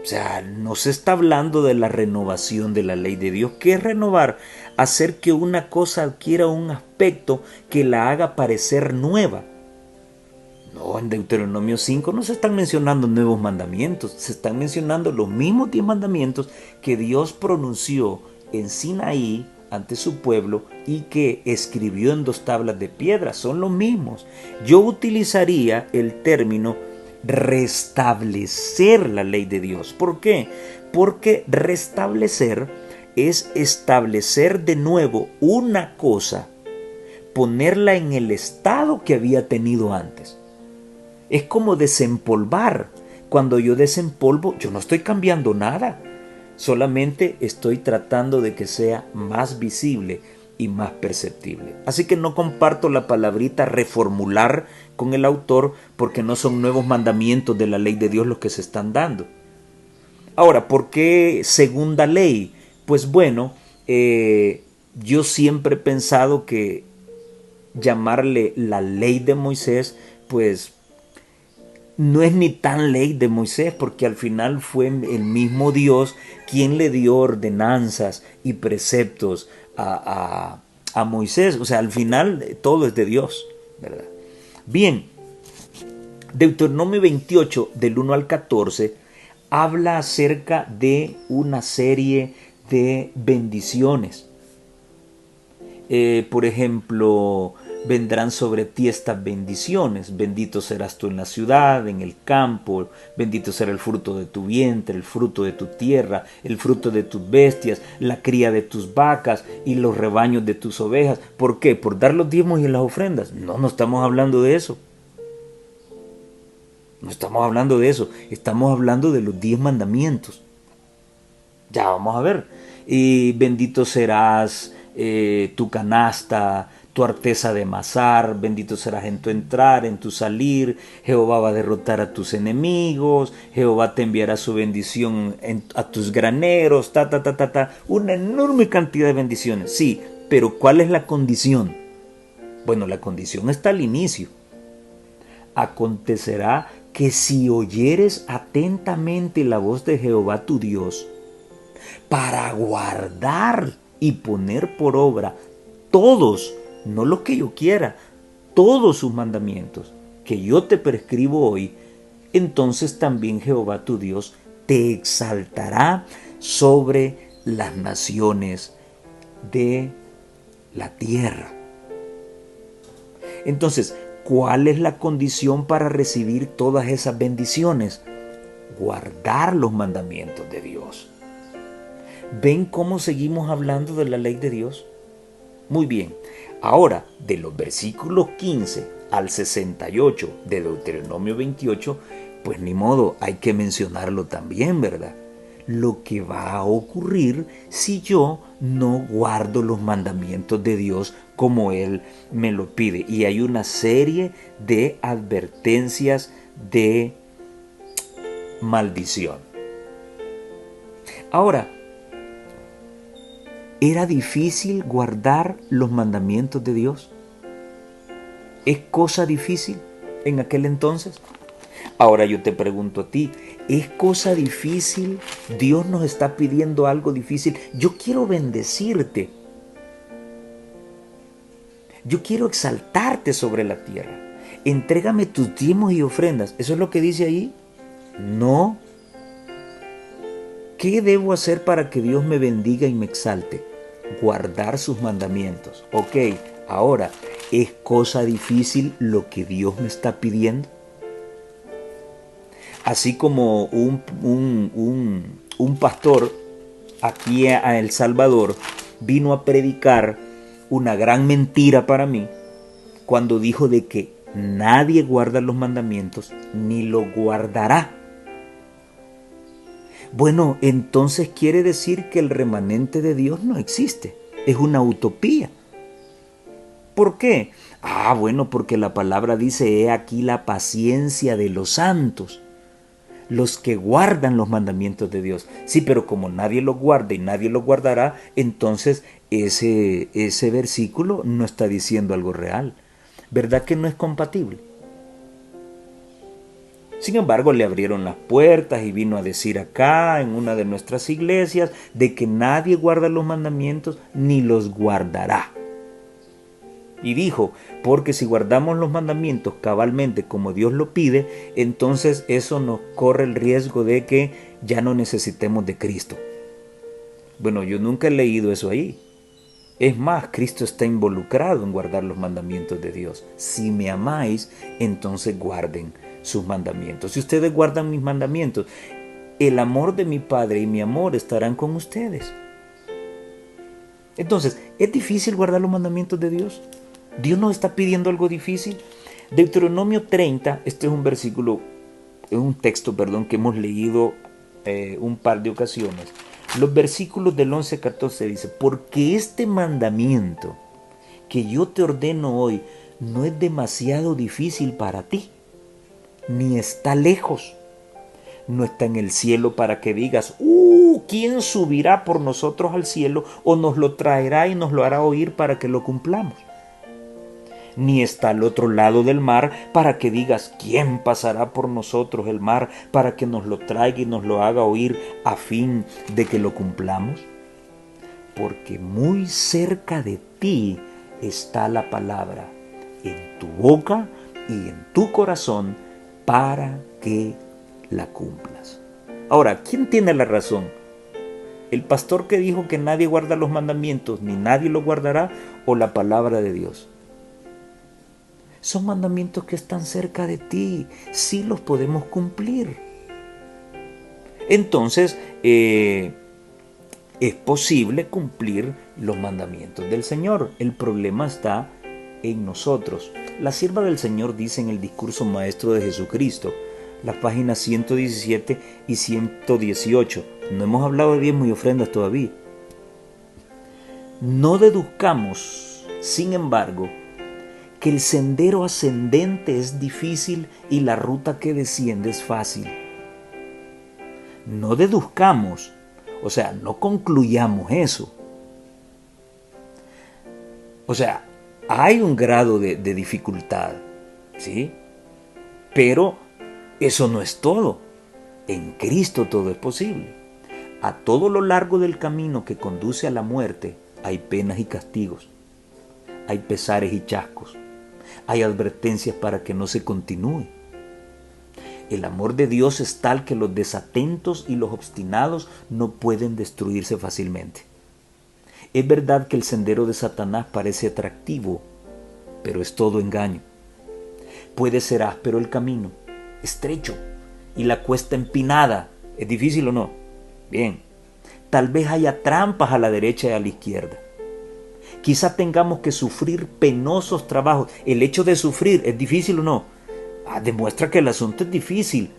O sea, no se está hablando de la renovación de la ley de Dios. ¿Qué es renovar? Hacer que una cosa adquiera un aspecto que la haga parecer nueva. No, en Deuteronomio 5 no se están mencionando nuevos mandamientos, se están mencionando los mismos 10 mandamientos que Dios pronunció en Sinaí ante su pueblo y que escribió en 2 tablas de piedra. Son los mismos. Yo utilizaría el término restablecer la ley de Dios. ¿Por qué? Porque restablecer es establecer de nuevo una cosa, ponerla en el estado que había tenido antes. Es como desempolvar. Cuando yo desempolvo, yo no estoy cambiando nada. Solamente estoy tratando de que sea más visible y más perceptible. Así que no comparto la palabrita reformular con el autor porque no son nuevos mandamientos de la ley de Dios los que se están dando. Ahora, ¿por qué segunda ley? Pues bueno, yo siempre he pensado que llamarle la ley de Moisés, pues no es ni tan ley de Moisés, porque al final fue el mismo Dios quien le dio ordenanzas y preceptos a Moisés. O sea, al final todo es de Dios, ¿verdad? Bien, Deuteronomio 28, del 1 al 14, habla acerca de una serie de bendiciones. Por ejemplo, vendrán sobre ti estas bendiciones. Bendito serás tú en la ciudad, en el campo. Bendito será el fruto de tu vientre, el fruto de tu tierra, el fruto de tus bestias, la cría de tus vacas y los rebaños de tus ovejas. ¿Por qué? ¿Por dar los diezmos y las ofrendas? No, no estamos hablando de eso. No estamos hablando de eso. Estamos hablando de los 10 mandamientos. Ya vamos a ver. Y bendito serás tu canasta, tu arteza de amasar, bendito serás en tu entrar, en tu salir. Jehová va a derrotar a tus enemigos, Jehová te enviará su bendición a tus graneros, una enorme cantidad de bendiciones. Sí, pero ¿cuál es la condición? Bueno, la condición está al inicio. Acontecerá que si oyeres atentamente la voz de Jehová tu Dios, para guardar y poner por obra todos, no lo que yo quiera, todos sus mandamientos que yo te prescribo hoy, entonces también Jehová tu Dios te exaltará sobre las naciones de la tierra. Entonces, ¿cuál es la condición para recibir todas esas bendiciones? Guardar los mandamientos de Dios. ¿Ven cómo seguimos hablando de la ley de Dios? Muy bien. Ahora, de los versículos 15 al 68 de Deuteronomio 28, pues ni modo, hay que mencionarlo también, ¿verdad? Lo que va a ocurrir si yo no guardo los mandamientos de Dios como Él me lo pide. Y hay una serie de advertencias de maldición. Ahora, ¿era difícil guardar los mandamientos de Dios? ¿Es cosa difícil en aquel entonces? Ahora yo te pregunto a ti, ¿es cosa difícil? Dios nos está pidiendo algo difícil. Yo quiero bendecirte. Yo quiero exaltarte sobre la tierra. Entrégame tus diezmos y ofrendas. ¿Eso es lo que dice ahí? No. ¿Qué debo hacer para que Dios me bendiga y me exalte? Guardar sus mandamientos. Ok, ahora, ¿es cosa difícil lo que Dios me está pidiendo? Así como un pastor aquí a El Salvador vino a predicar una gran mentira para mí cuando dijo de que nadie guarda los mandamientos ni lo guardará. Bueno, entonces quiere decir que el remanente de Dios no existe. Es una utopía. ¿Por qué? Bueno, porque la palabra dice, he aquí la paciencia de los santos, los que guardan los mandamientos de Dios. Sí, pero como nadie los guarda y nadie los guardará, entonces ese versículo no está diciendo algo real. ¿Verdad que no es compatible? Sin embargo, le abrieron las puertas y vino a decir acá, en una de nuestras iglesias, de que nadie guarda los mandamientos ni los guardará. Y dijo, porque si guardamos los mandamientos cabalmente como Dios lo pide, entonces eso nos corre el riesgo de que ya no necesitemos de Cristo. Bueno, yo nunca he leído eso ahí. Es más, Cristo está involucrado en guardar los mandamientos de Dios. Si me amáis, entonces guarden sus mandamientos. Si ustedes guardan mis mandamientos, el amor de mi Padre y mi amor estarán con ustedes. Entonces, ¿es difícil guardar los mandamientos de Dios? ¿Dios nos está pidiendo algo difícil? Deuteronomio 30, este es un versículo, es un texto, que hemos leído un par de ocasiones. Los versículos del 11 al 14 dice, porque este mandamiento que yo te ordeno hoy no es demasiado difícil para ti, ni está lejos. No está en el cielo para que digas, ¿quién subirá por nosotros al cielo o nos lo traerá y nos lo hará oír para que lo cumplamos? Ni está al otro lado del mar para que digas, ¿quién pasará por nosotros el mar para que nos lo traiga y nos lo haga oír a fin de que lo cumplamos? Porque muy cerca de ti está la palabra, en tu boca y en tu corazón, para que la cumplas. Ahora, ¿quién tiene la razón? ¿El pastor que dijo que nadie guarda los mandamientos ni nadie los guardará, o la palabra de Dios? Son mandamientos que están cerca de ti, sí los podemos cumplir. Entonces, es posible cumplir los mandamientos del Señor. El problema está en nosotros. La sierva del Señor dice en el discurso maestro de Jesucristo, las páginas 117 y 118. No hemos hablado de diezmos y ofrendas todavía. No deduzcamos, sin embargo, que el sendero ascendente es difícil y la ruta que desciende es fácil. No deduzcamos, o sea, no concluyamos eso. O sea, hay un grado de dificultad, ¿sí? Pero eso no es todo. En Cristo todo es posible. A todo lo largo del camino que conduce a la muerte hay penas y castigos, hay pesares y chascos, hay advertencias para que no se continúe. El amor de Dios es tal que los desatentos y los obstinados no pueden destruirse fácilmente. Es verdad que el sendero de Satanás parece atractivo, pero es todo engaño. Puede ser áspero el camino, estrecho, y la cuesta empinada. ¿Es difícil o no? Bien. Tal vez haya trampas a la derecha y a la izquierda. Quizá tengamos que sufrir penosos trabajos. ¿El hecho de sufrir es difícil o no? Demuestra que el asunto es difícil.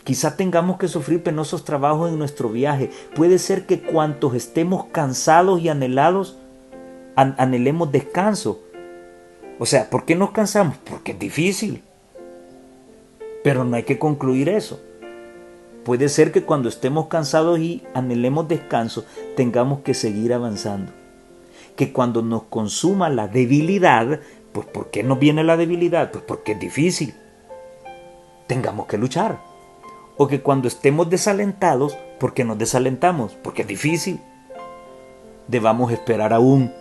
Quizá tengamos que sufrir penosos trabajos en nuestro viaje. Puede ser que cuantos estemos cansados y anhelemos descanso. O sea, ¿por qué nos cansamos? Porque es difícil. Pero no hay que concluir eso. Puede ser que cuando estemos cansados y anhelemos descanso, tengamos que seguir avanzando. Que cuando nos consuma la debilidad, pues ¿por qué nos viene la debilidad? Pues porque es difícil. Tengamos que luchar. O que cuando estemos desalentados, ¿por qué nos desalentamos? Porque es difícil. Debamos esperar aún.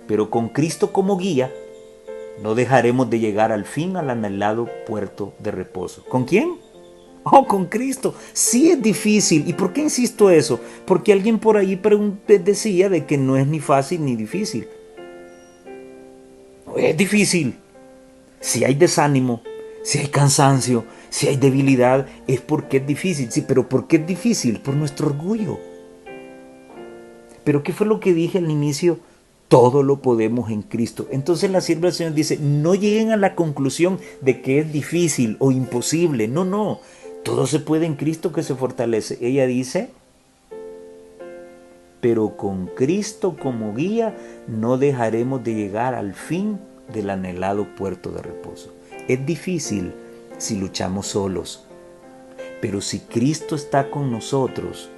Pero con Cristo como guía, no dejaremos de llegar al fin al anhelado puerto de reposo. ¿Con quién? Con Cristo. Sí es difícil. ¿Y por qué insisto eso? Porque alguien por ahí decía de que no es ni fácil ni difícil. Es difícil. Si hay desánimo, si hay cansancio, si hay debilidad, es porque es difícil. Sí, pero ¿por qué es difícil? Por nuestro orgullo. ¿Pero qué fue lo que dije al inicio? Todo lo podemos en Cristo. Entonces la sierva del Señor dice, no lleguen a la conclusión de que es difícil o imposible. No, no. Todo se puede en Cristo que se fortalece. Ella dice, pero con Cristo como guía no dejaremos de llegar al fin del anhelado puerto de reposo. Es difícil si luchamos solos, pero si Cristo está con nosotros,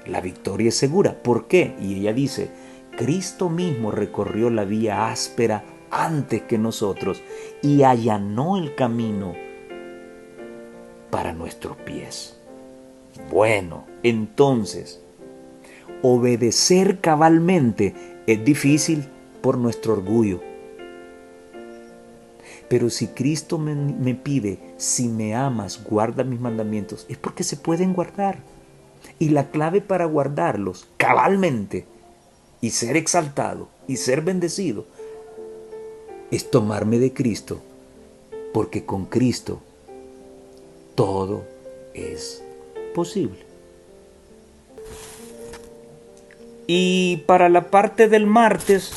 la victoria es segura. ¿Por qué? Y ella dice, Cristo mismo recorrió la vía áspera antes que nosotros y allanó el camino para nuestros pies. Bueno, entonces, obedecer cabalmente es difícil por nuestro orgullo. Pero si Cristo me pide, si me amas, guarda mis mandamientos, es porque se pueden guardar. Y la clave para guardarlos cabalmente y ser exaltado y ser bendecido es tomarme de Cristo, porque con Cristo todo es posible. Y para la parte del martes,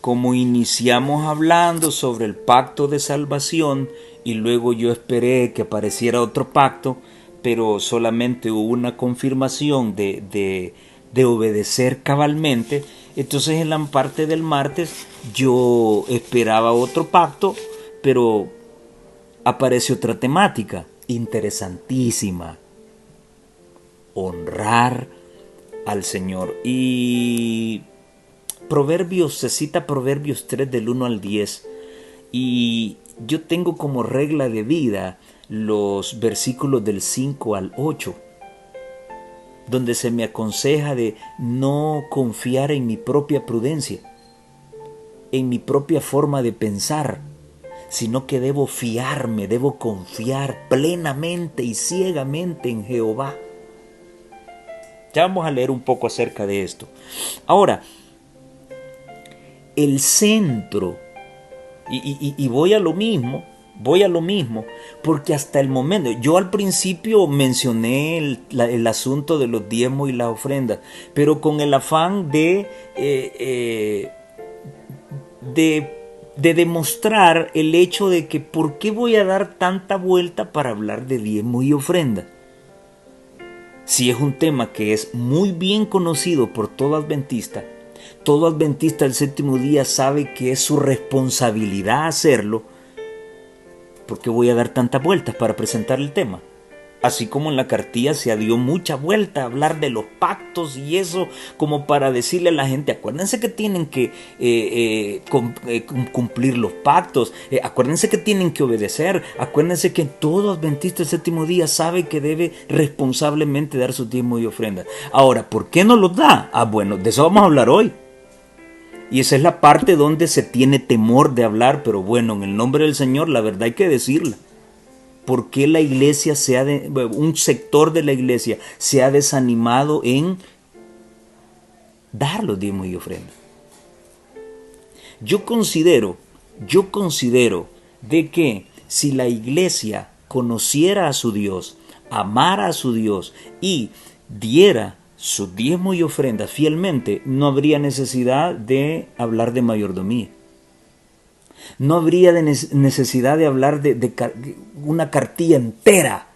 como iniciamos hablando sobre el pacto de salvación y luego yo esperé que apareciera otro pacto, pero solamente hubo una confirmación de obedecer cabalmente, entonces en la parte del martes yo esperaba otro pacto, pero aparece otra temática interesantísima: honrar al Señor. Y se cita Proverbios 3 del 1 al 10, y yo tengo como regla de vida los versículos del 5 al 8, donde se me aconseja de no confiar en mi propia prudencia, en mi propia forma de pensar, sino que debo fiarme, debo confiar plenamente y ciegamente en Jehová. Ya vamos a leer un poco acerca de esto. Ahora, el centro, y voy a lo mismo, porque hasta el momento, yo al principio mencioné el asunto de los diezmos y las ofrendas, pero con el afán de demostrar el hecho de que ¿por qué voy a dar tanta vuelta para hablar de diezmos y ofrendas? Si es un tema que es muy bien conocido por todo adventista del séptimo día sabe que es su responsabilidad hacerlo, ¿por qué voy a dar tantas vueltas para presentar el tema? Así como en la cartilla se dio mucha vuelta a hablar de los pactos y eso, como para decirle a la gente, acuérdense que tienen que cumplir los pactos, acuérdense que tienen que obedecer, acuérdense que todo adventista del séptimo día sabe que debe responsablemente dar su diezmo y ofrenda. Ahora, ¿por qué no los da? Bueno, de eso vamos a hablar hoy. Y esa es la parte donde se tiene temor de hablar, pero bueno, en el nombre del Señor la verdad hay que decirla. ¿Por qué la iglesia un sector de la iglesia se ha desanimado en dar los diezmos y ofrendas? Yo considero de que si la iglesia conociera a su Dios, amara a su Dios y diera su diezmo y ofrendas fielmente, no habría necesidad de hablar de mayordomía. No habría necesidad de hablar de una cartilla entera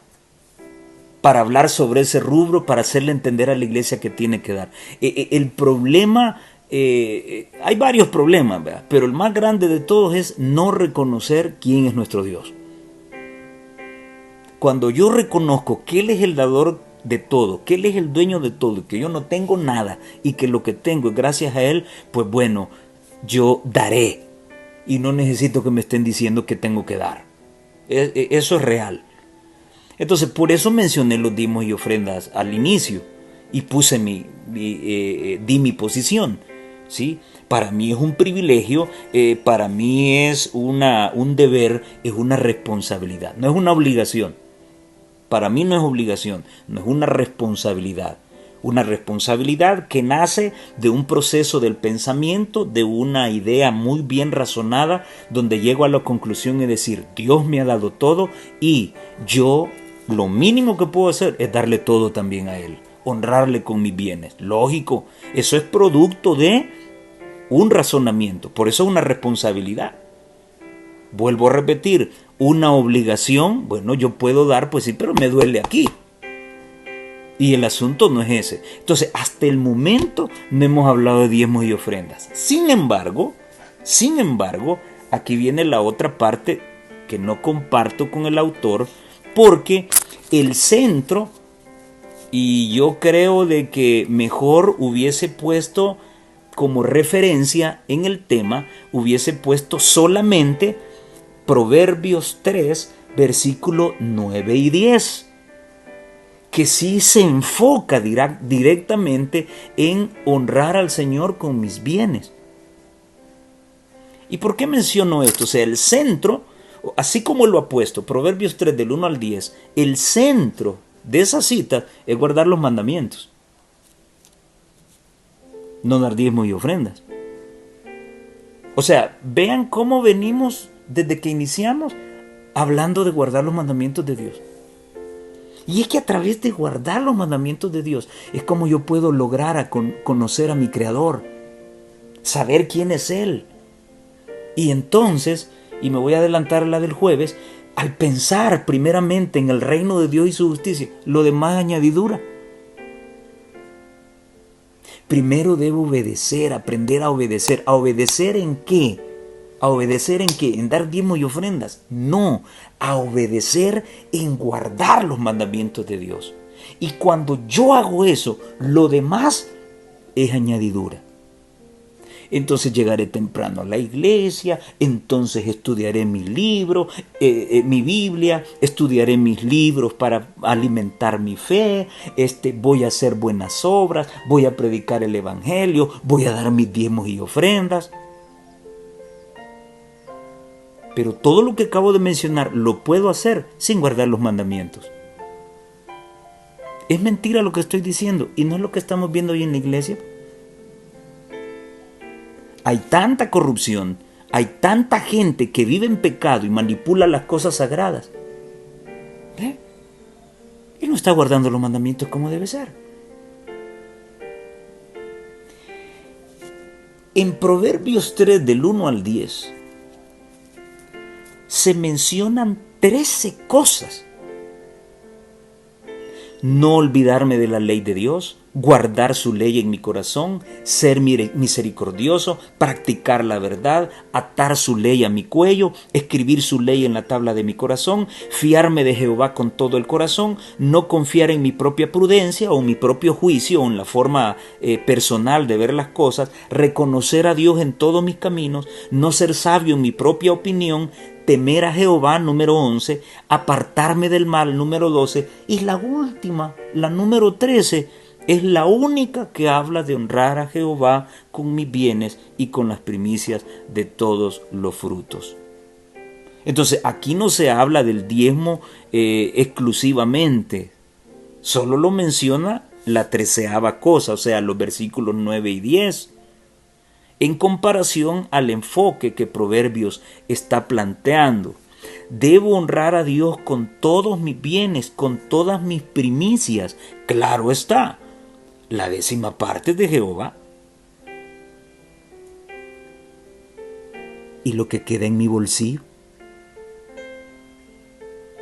para hablar sobre ese rubro, para hacerle entender a la iglesia que tiene que dar. El problema, hay varios problemas, ¿verdad? Pero el más grande de todos es no reconocer quién es nuestro Dios. Cuando yo reconozco que Él es el dador de todo, que Él es el dueño de todo, que yo no tengo nada y que lo que tengo es gracias a Él, pues bueno, yo daré. Y no necesito que me estén diciendo que tengo que dar. Eso es real. Entonces, por eso mencioné los diezmos y ofrendas al inicio y puse di mi posición, ¿sí? Para mí es un privilegio, para mí es un deber, es una responsabilidad, no es una obligación. Para mí no es obligación, no es una responsabilidad. Una responsabilidad que nace de un proceso del pensamiento, de una idea muy bien razonada, donde llego a la conclusión de decir, Dios me ha dado todo y yo lo mínimo que puedo hacer es darle todo también a Él, honrarle con mis bienes. Lógico, eso es producto de un razonamiento, por eso es una responsabilidad. Vuelvo a repetir, una obligación, bueno, yo puedo dar, pues sí, pero me duele aquí. Y el asunto no es ese. Entonces, hasta el momento no hemos hablado de diezmos y ofrendas. Sin embargo, aquí viene la otra parte que no comparto con el autor, porque el centro, y yo creo de que mejor hubiese puesto como referencia en el tema, hubiese puesto solamente Proverbios 3, versículo 9 y 10, que sí se enfoca directamente en honrar al Señor con mis bienes. ¿Y por qué menciono esto? O sea, el centro, así como lo ha puesto Proverbios 3 del 1 al 10, el centro de esa cita es guardar los mandamientos, no dar diezmos y ofrendas. O sea, vean cómo venimos desde que iniciamos hablando de guardar los mandamientos de Dios. Y es que a través de guardar los mandamientos de Dios es como yo puedo lograr conocer a mi Creador, saber quién es Él. Y entonces, y me voy a adelantar a la del jueves, al pensar primeramente en el reino de Dios y su justicia, lo demás es añadidura. Primero debo obedecer, aprender a obedecer. ¿A obedecer en qué? ¿A obedecer en qué? ¿En dar diezmos y ofrendas? No, a obedecer en guardar los mandamientos de Dios. Y cuando yo hago eso, lo demás es añadidura. Entonces llegaré temprano a la iglesia, entonces estudiaré mi libro, mi Biblia, estudiaré mis libros para alimentar mi fe, voy a hacer buenas obras, voy a predicar el evangelio, voy a dar mis diezmos y ofrendas. Pero todo lo que acabo de mencionar lo puedo hacer sin guardar los mandamientos. Es mentira lo que estoy diciendo y no es lo que estamos viendo hoy en la iglesia. Hay tanta corrupción, hay tanta gente que vive en pecado y manipula las cosas sagradas. ¿Ve? Y no está guardando los mandamientos como debe ser. En Proverbios 3 del 1 al 10 se mencionan 13 cosas. No olvidarme de la ley de Dios, guardar su ley en mi corazón, ser misericordioso, practicar la verdad, atar su ley a mi cuello, escribir su ley en la tabla de mi corazón, fiarme de Jehová con todo el corazón, no confiar en mi propia prudencia o mi propio juicio o en la forma personal de ver las cosas, reconocer a Dios en todos mis caminos, no ser sabio en mi propia opinión, temer a Jehová, número 11, apartarme del mal, número 12, y la última, la número 13, es la única que habla de honrar a Jehová con mis bienes y con las primicias de todos los frutos. Entonces, aquí no se habla del diezmo exclusivamente, solo lo menciona la 13ª cosa, o sea, los versículos 9 y 10. En comparación al enfoque que Proverbios está planteando. Debo honrar a Dios con todos mis bienes, con todas mis primicias. Claro está, la 10ª parte de Jehová. ¿Y lo que queda en mi bolsillo?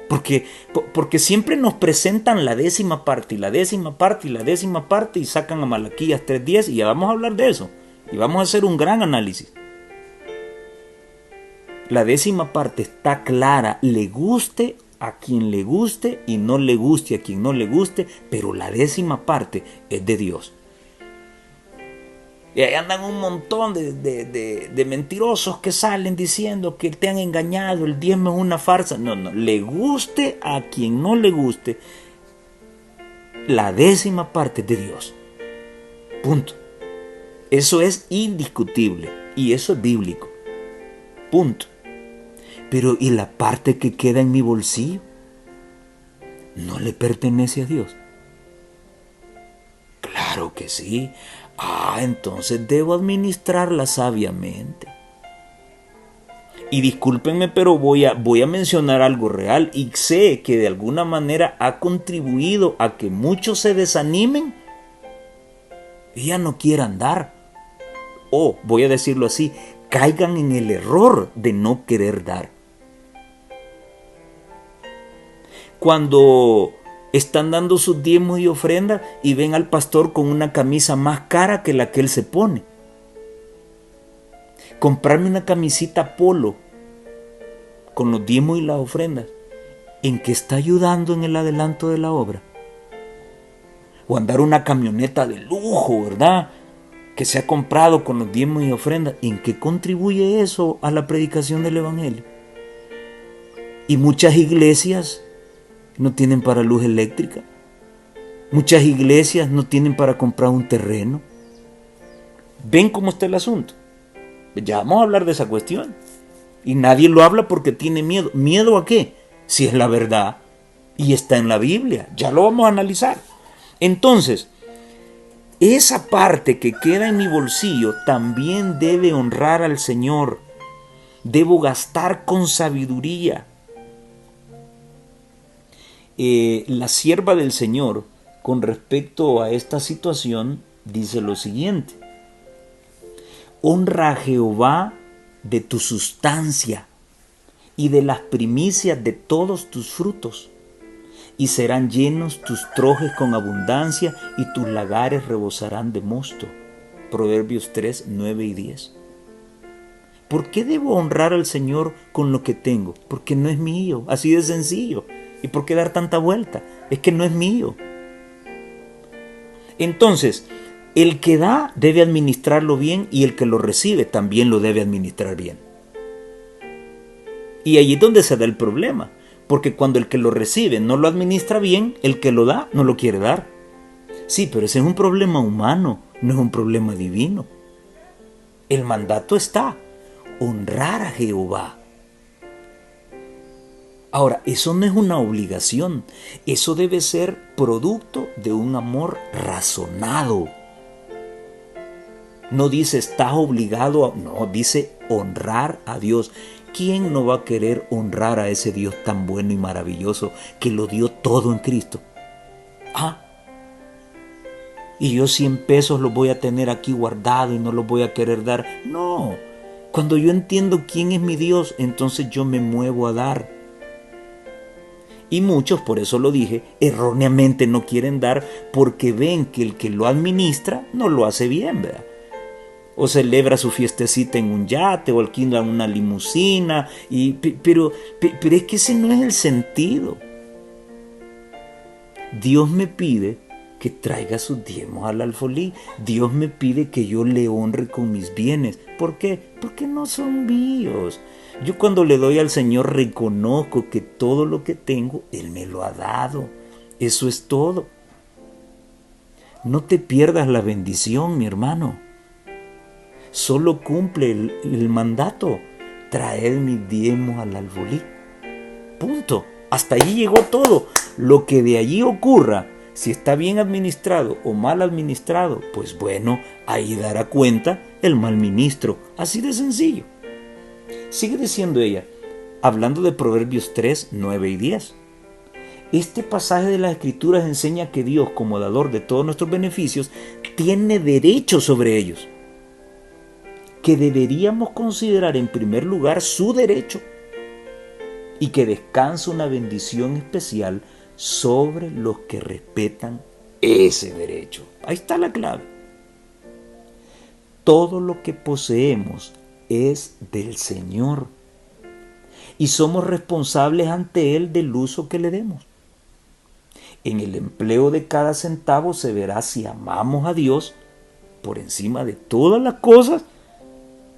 Porque siempre nos presentan la 10ª parte, y la 10ª parte, y la 10ª parte, y sacan a Malaquías 3:10, y ya vamos a hablar de eso. Y vamos a hacer un gran análisis. La 10ª parte está clara, le guste a quien le guste y no le guste a quien no le guste, pero la 10ª parte es de Dios. Y ahí andan un montón de mentirosos que salen diciendo que te han engañado, el diezmo es una farsa. No, le guste a quien no le guste, la 10ª parte es de Dios. Punto. Eso es indiscutible y eso es bíblico. Punto. Pero ¿y la parte que queda en mi bolsillo? ¿No le pertenece a Dios? Claro que sí. Entonces debo administrarla sabiamente. Y discúlpenme, pero voy a mencionar algo real y sé que de alguna manera ha contribuido a que muchos se desanimen y ya no quieran dar. O, voy a decirlo así, caigan en el error de no querer dar. Cuando están dando sus diezmos y ofrendas y ven al pastor con una camisa más cara que la que él se pone. Comprarme una camisita polo con los diezmos y las ofrendas, ¿en qué está ayudando en el adelanto de la obra? O andar una camioneta de lujo, ¿verdad?, que se ha comprado con los diezmos y ofrendas, ¿en qué contribuye eso a la predicación del evangelio? Y muchas iglesias no tienen para luz eléctrica. Muchas iglesias no tienen para comprar un terreno. ¿Ven cómo está el asunto? Ya vamos a hablar de esa cuestión. Y nadie lo habla porque tiene miedo. ¿Miedo a qué? Si es la verdad y está en la Biblia. Ya lo vamos a analizar. Entonces, esa parte que queda en mi bolsillo también debe honrar al Señor. Debo gastar con sabiduría. La sierva del Señor, con respecto a esta situación, dice lo siguiente: honra a Jehová de tu sustancia y de las primicias de todos tus frutos, y serán llenos tus trojes con abundancia, y tus lagares rebosarán de mosto. Proverbios 3, 9 y 10. ¿Por qué debo honrar al Señor con lo que tengo? Porque no es mío, así de sencillo. ¿Y por qué dar tanta vuelta? Es que no es mío. Entonces, el que da debe administrarlo bien, y el que lo recibe también lo debe administrar bien. Y allí es donde se da el problema, porque cuando el que lo recibe no lo administra bien, el que lo da no lo quiere dar. Sí, pero ese es un problema humano, no es un problema divino. El mandato está: honrar a Jehová. Ahora, eso no es una obligación, eso debe ser producto de un amor razonado. No dice estás obligado a... No, dice honrar a Dios. ¿Quién no va a querer honrar a ese Dios tan bueno y maravilloso que lo dio todo en Cristo? Y yo 100 pesos los voy a tener aquí guardados y no los voy a querer dar. No, cuando yo entiendo quién es mi Dios, entonces yo me muevo a dar. Y muchos, por eso lo dije, erróneamente no quieren dar porque ven que el que lo administra no lo hace bien, ¿verdad? O celebra su fiestecita en un yate o alquila una limusina, pero es que ese no es el sentido. Dios me pide que traiga sus diezmos al alfolí. Dios me pide que yo le honre con mis bienes. ¿Por qué? Porque no son míos. Yo cuando le doy al Señor reconozco que todo lo que tengo, Él me lo ha dado. Eso es todo. No te pierdas la bendición, mi hermano. Solo cumple el mandato: traer mis diezmos al alfolí. Punto. Hasta ahí llegó todo. Lo que de allí ocurra, si está bien administrado o mal administrado, pues bueno, ahí dará cuenta el mal ministro. Así de sencillo. Sigue diciendo ella, hablando de Proverbios 3, 9 y 10. Este pasaje de las Escrituras enseña que Dios, como dador de todos nuestros beneficios, tiene derecho sobre ellos, que deberíamos considerar en primer lugar su derecho, y que descansa una bendición especial sobre los que respetan ese derecho. Ahí está la clave. Todo lo que poseemos es del Señor y somos responsables ante Él del uso que le demos. En el empleo de cada centavo se verá si amamos a Dios por encima de todas las cosas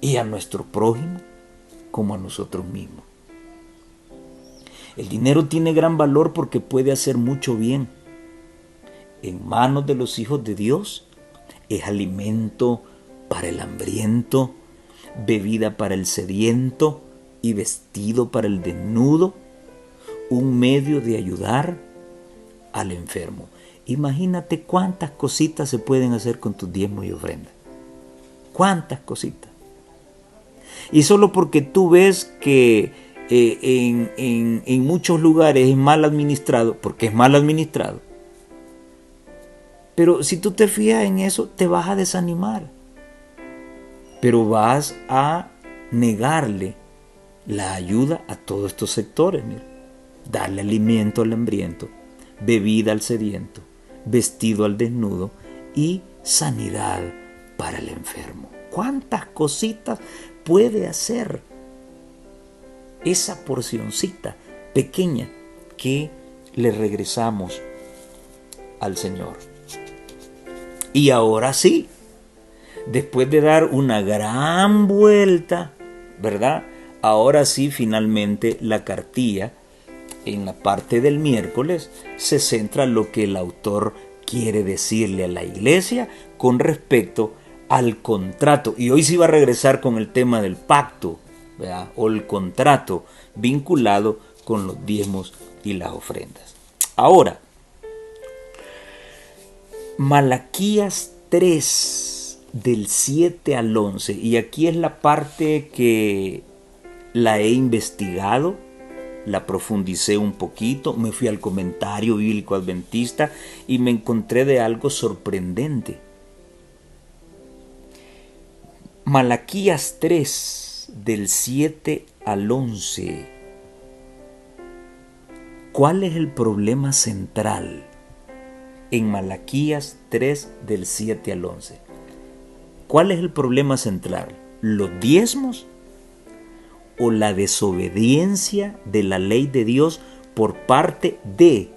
y a nuestro prójimo como a nosotros mismos. El dinero tiene gran valor porque puede hacer mucho bien. En manos de los hijos de Dios es alimento para el hambriento, bebida para el sediento y vestido para el desnudo, un medio de ayudar al enfermo. Imagínate cuántas cositas se pueden hacer con tus diezmos y ofrendas. Cuántas cositas. Y solo porque tú ves que en muchos lugares es mal administrado, porque es mal administrado. Pero si tú te fijas en eso, te vas a desanimar. Pero vas a negarle la ayuda a todos estos sectores. Mira. Darle alimento al hambriento, bebida al sediento, vestido al desnudo y sanidad para el enfermo. ¿Cuántas cositas puede hacer esa porcioncita pequeña que le regresamos al Señor? Y ahora sí, después de dar una gran vuelta, ¿verdad? Ahora sí, finalmente la cartilla en la parte del miércoles se centra lo que el autor quiere decirle a la iglesia con respecto al contrato. Y hoy sí va a regresar con el tema del pacto, ¿verdad? O el contrato vinculado con los diezmos y las ofrendas. Ahora, Malaquías 3 del 7 al 11, y aquí es la parte que la he investigado, la profundicé un poquito, me fui al comentario bíblico adventista y me encontré de algo sorprendente. Malaquías 3 del 7 al 11. ¿Cuál es el problema central en Malaquías 3 del 7 al 11? ¿Cuál es el problema central? ¿Los diezmos o la desobediencia de la ley de Dios por parte de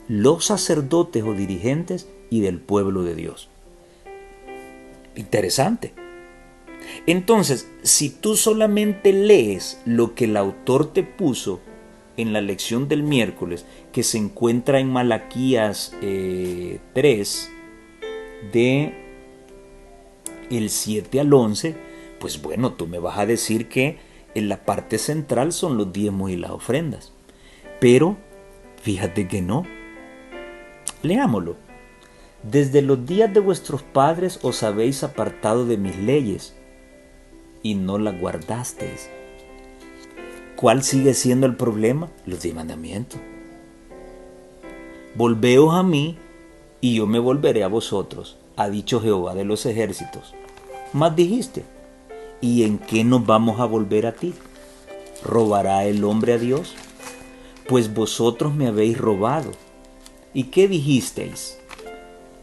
los sacerdotes o dirigentes y del pueblo de Dios? Interesante. Entonces, si tú solamente lees lo que el autor te puso en la lección del miércoles, que se encuentra en Malaquías 3, de el 7 al 11, pues bueno, tú me vas a decir que en la parte central son los diezmos y las ofrendas. Pero fíjate que no. Leámoslo. Desde los días de vuestros padres os habéis apartado de mis leyes y no las guardasteis. ¿Cuál sigue siendo el problema? Los 10 mandamientos. Volveos a mí y yo me volveré a vosotros, ha dicho Jehová de los ejércitos. Mas dijiste, ¿y en qué nos vamos a volver a ti? ¿Robará el hombre a Dios? Pues vosotros me habéis robado. ¿Y qué dijisteis?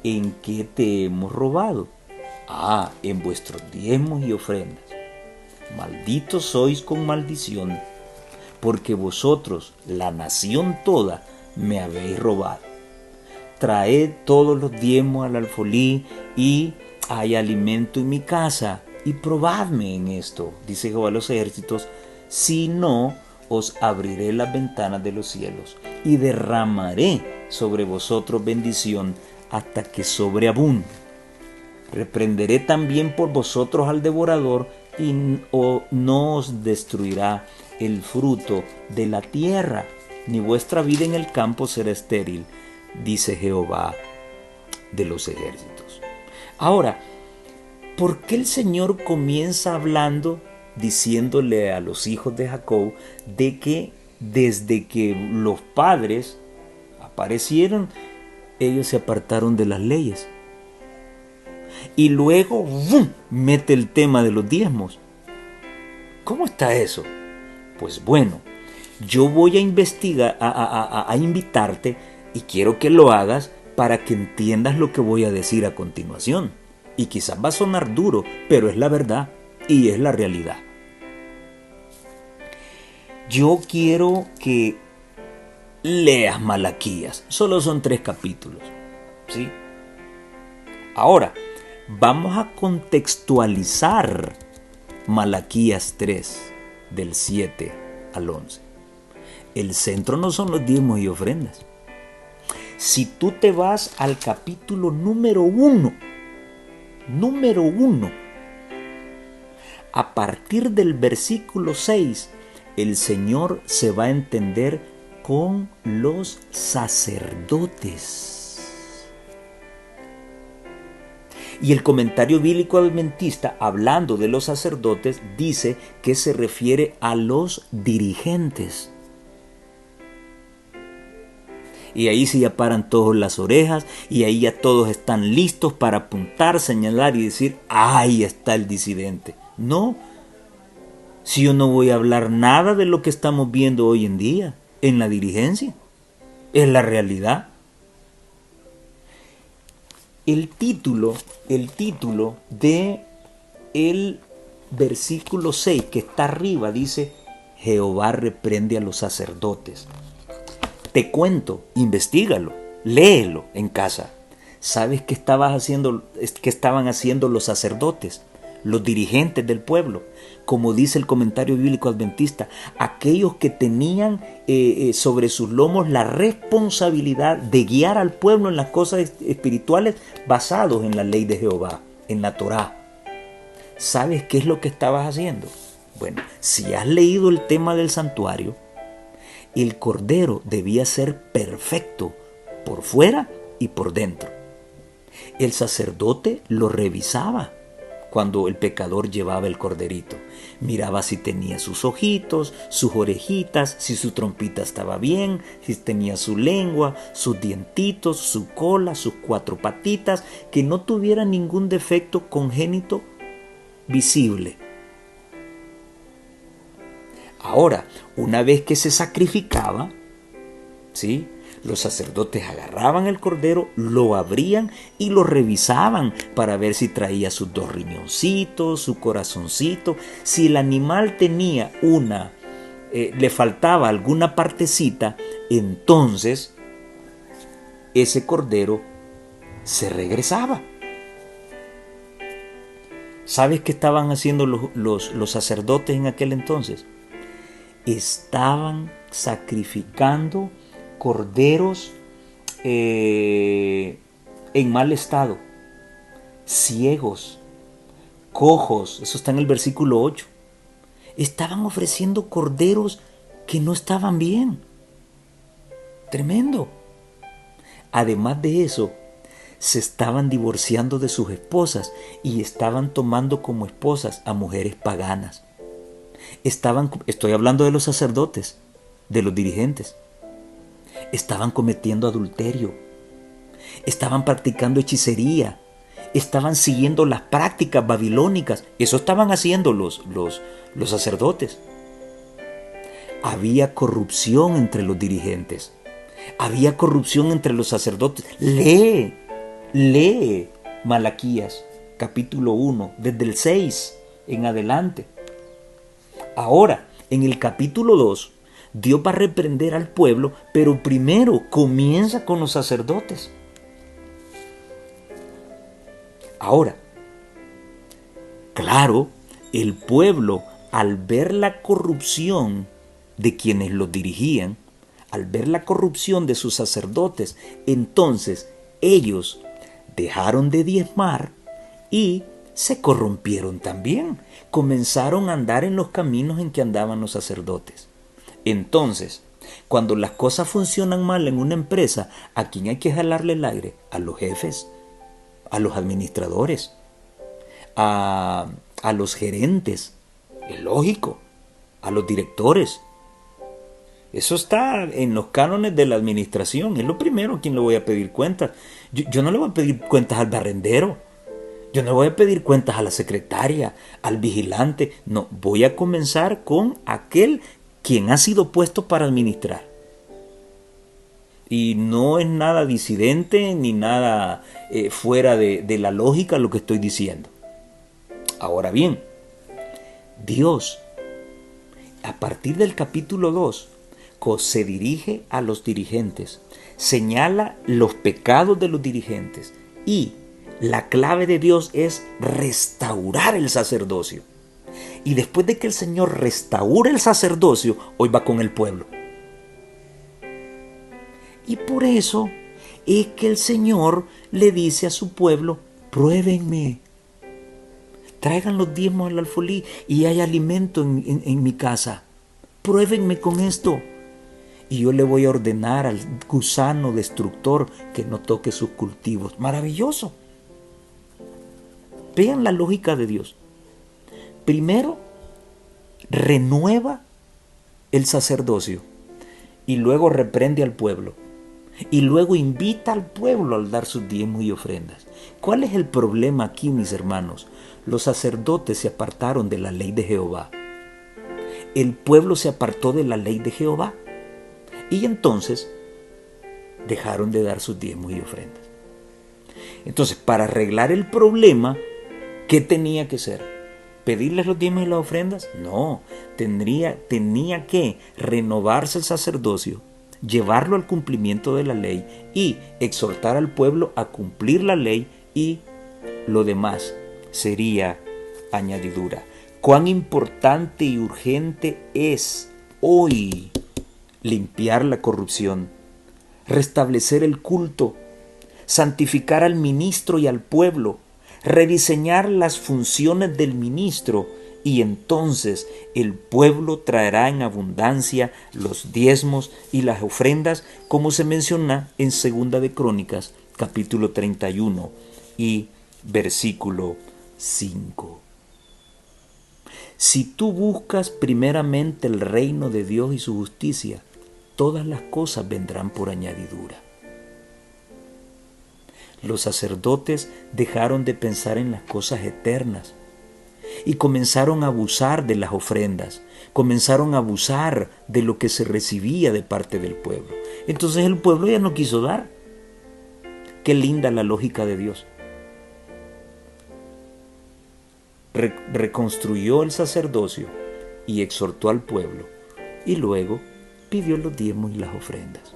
¿En qué te hemos robado? Ah, en vuestros diezmos y ofrendas. Malditos sois con maldición, porque vosotros, la nación toda, me habéis robado. Traed todos los diezmos al alfolí y hay alimento en mi casa, y probadme en esto, dice Jehová de los ejércitos, si no, os abriré las ventanas de los cielos y derramaré sobre vosotros bendición hasta que sobreabunde. Reprenderé también por vosotros al devorador y no os destruirá el fruto de la tierra, ni vuestra vida en el campo será estéril, dice Jehová de los ejércitos. Ahora, ¿por qué el Señor comienza hablando, diciéndole a los hijos de Jacob, de que desde que los padres aparecieron, ellos se apartaron de las leyes? Y luego ¡bum!, mete el tema de los diezmos. ¿Cómo está eso? Pues bueno, yo voy a investigar, a invitarte, y quiero que lo hagas para que entiendas lo que voy a decir a continuación. Y quizás va a sonar duro, pero es la verdad y es la realidad. Yo quiero que leas Malaquías. Solo son 3 capítulos, ¿sí? Ahora, vamos a contextualizar Malaquías 3, del 7 al 11. El centro no son los diezmos y ofrendas. Si tú te vas al capítulo número 1, a partir del versículo 6, el Señor se va a entender con los sacerdotes. Y el comentario bíblico adventista, hablando de los sacerdotes, dice que se refiere a los dirigentes. Y ahí sí ya paran todos las orejas, y ahí ya todos están listos para apuntar, señalar y decir, ahí está el disidente. No, si yo no voy a hablar nada de lo que estamos viendo hoy en día en la dirigencia, es la realidad. El título de el versículo 6 que está arriba dice, Jehová reprende a los sacerdotes. Te cuento, investígalo, léelo en casa. ¿Sabes qué estaban haciendo los sacerdotes? los dirigentes del pueblo, como dice el comentario bíblico adventista, aquellos que tenían sobre sus lomos la responsabilidad de guiar al pueblo en las cosas espirituales basados en la ley de Jehová, en la Torá. ¿Sabes qué es lo que estabas haciendo? Bueno, si has leído el tema del santuario, el cordero debía ser perfecto por fuera y por dentro. El sacerdote lo revisaba cuando el pecador llevaba el corderito. Miraba si tenía sus ojitos, sus orejitas, si su trompita estaba bien, si tenía su lengua, sus dientitos, su cola, sus 4 patitas, que no tuviera ningún defecto congénito visible. Ahora, una vez que se sacrificaba, ¿sí?, los sacerdotes agarraban el cordero, lo abrían y lo revisaban para ver si traía sus 2 riñoncitos, su corazoncito. Si el animal tenía le faltaba alguna partecita, entonces ese cordero se regresaba. ¿Sabes qué estaban haciendo los sacerdotes en aquel entonces? Estaban sacrificando corderos en mal estado, ciegos, cojos, eso está en el versículo 8. Estaban ofreciendo corderos que no estaban bien. Tremendo. Además de eso, se estaban divorciando de sus esposas y estaban tomando como esposas a mujeres paganas. Estoy hablando de los sacerdotes, de los dirigentes. Estaban cometiendo adulterio, estaban practicando hechicería, estaban siguiendo las prácticas babilónicas. Eso estaban haciendo los sacerdotes. Había corrupción entre los dirigentes, había corrupción entre los sacerdotes. Lee Malaquías capítulo 1, desde el 6 en adelante. Ahora, en el capítulo 2, Dios va a reprender al pueblo, pero primero comienza con los sacerdotes. Ahora, claro, el pueblo, al ver la corrupción de quienes los dirigían, al ver la corrupción de sus sacerdotes, entonces ellos dejaron de diezmar y se corrompieron también. Comenzaron a andar en los caminos en que andaban los sacerdotes. Entonces, cuando las cosas funcionan mal en una empresa, ¿a quién hay que jalarle el aire? A los jefes, a los administradores, a los gerentes, es lógico, a los directores. Eso está en los cánones de la administración, es lo primero a quien le voy a pedir cuentas. Yo no le voy a pedir cuentas al barrendero, yo no voy a pedir cuentas a la secretaria, al vigilante, no, voy a comenzar con aquel quien ha sido puesto para administrar. Y no es nada disidente ni nada fuera de la lógica lo que estoy diciendo. Ahora bien, Dios, a partir del capítulo 2, se dirige a los dirigentes, señala los pecados de los dirigentes y la clave de Dios es restaurar el sacerdocio. Y después de que el Señor restaure el sacerdocio, hoy va con el pueblo. Y por eso es que el Señor le dice a su pueblo: pruébenme, traigan los diezmos al alfolí y hay alimento en mi casa. Pruébenme con esto. Y yo le voy a ordenar al gusano destructor que no toque sus cultivos. Maravilloso. Vean la lógica de Dios. Primero, renueva el sacerdocio y luego reprende al pueblo. Y luego invita al pueblo al dar sus diezmos y ofrendas. ¿Cuál es el problema aquí, mis hermanos? Los sacerdotes se apartaron de la ley de Jehová. El pueblo se apartó de la ley de Jehová. Y entonces dejaron de dar sus diezmos y ofrendas. Entonces, para arreglar el problema, ¿qué tenía que ser? ¿Pedirles los diezmos y las ofrendas? No, tenía que renovarse el sacerdocio, llevarlo al cumplimiento de la ley y exhortar al pueblo a cumplir la ley, y lo demás sería añadidura. Cuán importante y urgente es hoy limpiar la corrupción, restablecer el culto, santificar al ministro y al pueblo, rediseñar las funciones del ministro, y entonces el pueblo traerá en abundancia los diezmos y las ofrendas, como se menciona en 2 de Crónicas, capítulo 31 y versículo 5. Si tú buscas primeramente el reino de Dios y su justicia, todas las cosas vendrán por añadidura. Los sacerdotes dejaron de pensar en las cosas eternas y comenzaron a abusar de las ofrendas, comenzaron a abusar de lo que se recibía de parte del pueblo. Entonces el pueblo ya no quiso dar. Qué linda la lógica de Dios. Reconstruyó el sacerdocio y exhortó al pueblo, y luego pidió los diezmos y las ofrendas.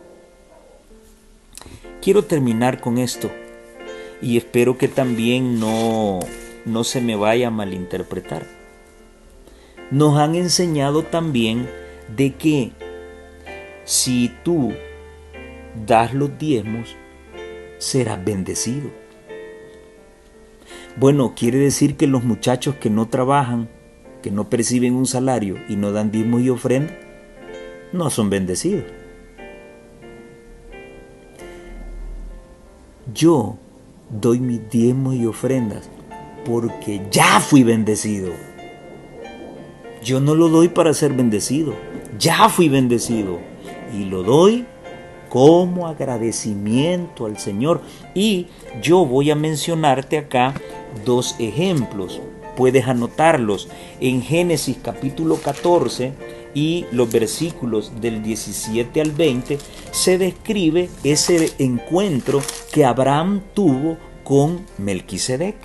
Quiero terminar con esto, y espero que también no se me vaya a malinterpretar. Nos han enseñado también de que si tú das los diezmos, serás bendecido. Bueno, quiere decir que los muchachos que no trabajan, que no perciben un salario y no dan diezmos y ofrendas, no son bendecidos. Yo doy mis diezmos y ofrendas porque ya fui bendecido. Yo no lo doy para ser bendecido, ya fui bendecido y lo doy como agradecimiento al Señor. Y yo voy a mencionarte acá 2 ejemplos. Puedes anotarlos en Génesis capítulo 14 y los versículos del 17 al 20. Se describe ese encuentro que Abraham tuvo con Melquisedec.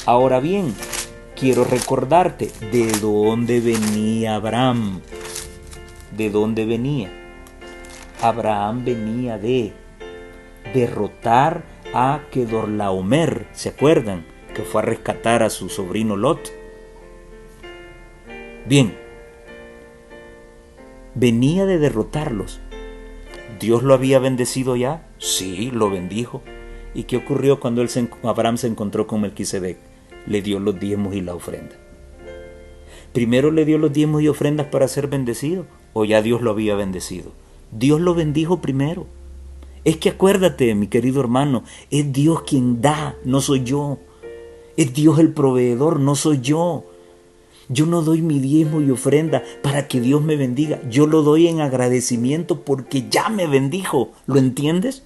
Ahora bien, quiero recordarte de dónde venía Abraham. ¿De dónde venía? Abraham venía de derrotar a Kedorlaomer, ¿se acuerdan? Que fue a rescatar a su sobrino Lot. Bien, venía de derrotarlos. ¿Dios lo había bendecido ya? Sí, lo bendijo. ¿Y qué ocurrió cuando Abraham se encontró con Melquisedec? Le dio los diezmos y la ofrenda. ¿Primero le dio los diezmos y ofrendas para ser bendecido o ya Dios lo había bendecido? Dios lo bendijo primero. Es que acuérdate, mi querido hermano, es Dios quien da, no soy yo. Es Dios el proveedor, no soy yo. Yo no doy mi diezmo y ofrenda para que Dios me bendiga. Yo lo doy en agradecimiento porque ya me bendijo. ¿Lo entiendes?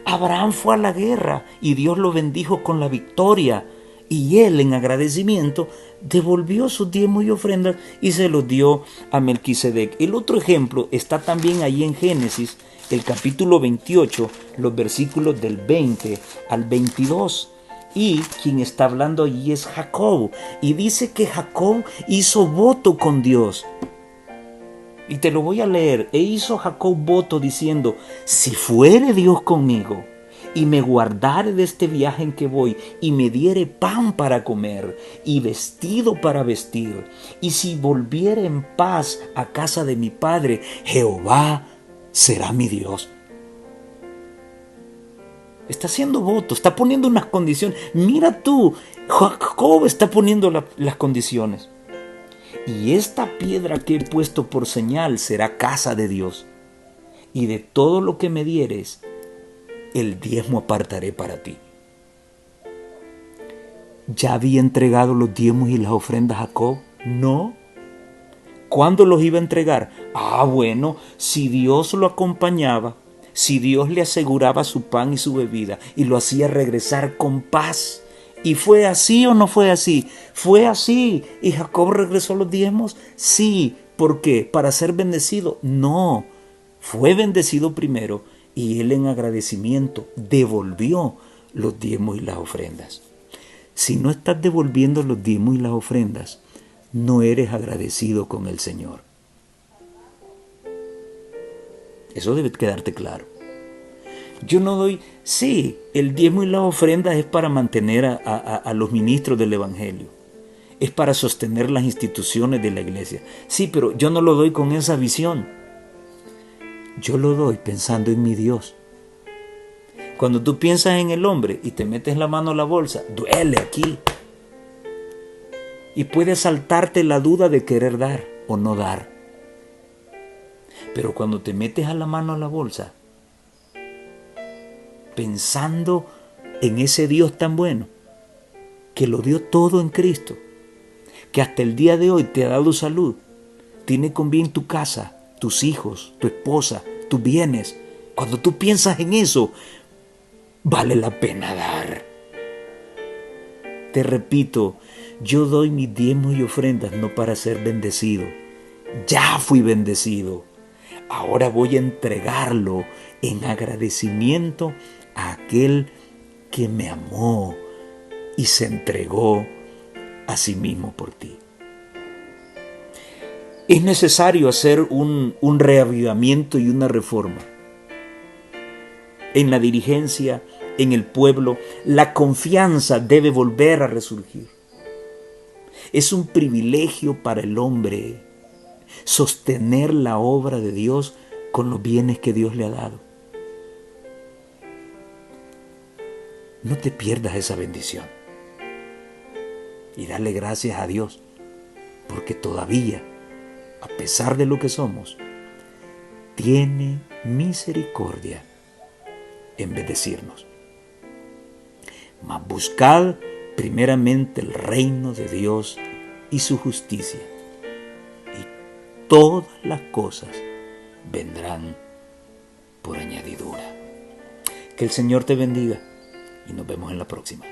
Abraham fue a la guerra y Dios lo bendijo con la victoria. Y él, en agradecimiento, devolvió sus diezmos y ofrendas y se los dio a Melquisedec. El otro ejemplo está también ahí en Génesis, el capítulo 28, los versículos del 20 al 22. Y quien está hablando allí es Jacob. Y dice que Jacob hizo voto con Dios. Y te lo voy a leer. E hizo Jacob voto diciendo: si fuere Dios conmigo, y me guardare de este viaje en que voy, y me diere pan para comer, y vestido para vestir, y si volviere en paz a casa de mi padre, Jehová será mi Dios. Está haciendo voto, está poniendo unas condiciones. Mira tú, Jacob está poniendo las condiciones. Y esta piedra que he puesto por señal será casa de Dios. Y de todo lo que me dieres, el diezmo apartaré para ti. ¿Ya había entregado los diezmos y las ofrendas a Jacob? No. ¿Cuándo los iba a entregar? Bueno, si Dios lo acompañaba, si Dios le aseguraba su pan y su bebida y lo hacía regresar con paz. ¿Y fue así o no fue así? Fue así. ¿Y Jacob regresó los diezmos? Sí. ¿Por qué? ¿Para ser bendecido? No. Fue bendecido primero y él en agradecimiento devolvió los diezmos y las ofrendas. Si no estás devolviendo los diezmos y las ofrendas, no eres agradecido con el Señor. Eso debe quedarte claro. Yo no doy, sí, el diezmo y las ofrendas es para mantener a los ministros del Evangelio. es para sostener las instituciones de la iglesia. Sí, pero yo no lo doy con esa visión. Yo lo doy pensando en mi Dios. Cuando tú piensas en el hombre y te metes la mano a la bolsa, duele aquí. Y puede saltarte la duda de querer dar o no dar. Pero cuando te metes a la mano a la bolsa, pensando en ese Dios tan bueno, que lo dio todo en Cristo, que hasta el día de hoy te ha dado salud, tiene con bien tu casa, tus hijos, tu esposa, tus bienes. Cuando tú piensas en eso, vale la pena dar. Te repito, yo doy mis diezmos y ofrendas no para ser bendecido. Ya fui bendecido. Ahora voy a entregarlo en agradecimiento a aquel que me amó y se entregó a sí mismo por ti. Es necesario hacer un reavivamiento y una reforma. En la dirigencia, en el pueblo, la confianza debe volver a resurgir. Es un privilegio para el hombre sostener la obra de Dios con los bienes que Dios le ha dado. No te pierdas esa bendición. Y dale gracias a Dios, porque todavía, a pesar de lo que somos, tiene misericordia en bendecirnos. Mas buscad primeramente el reino de Dios y su justicia, y todas las cosas vendrán por añadidura. Que el Señor te bendiga y nos vemos en la próxima.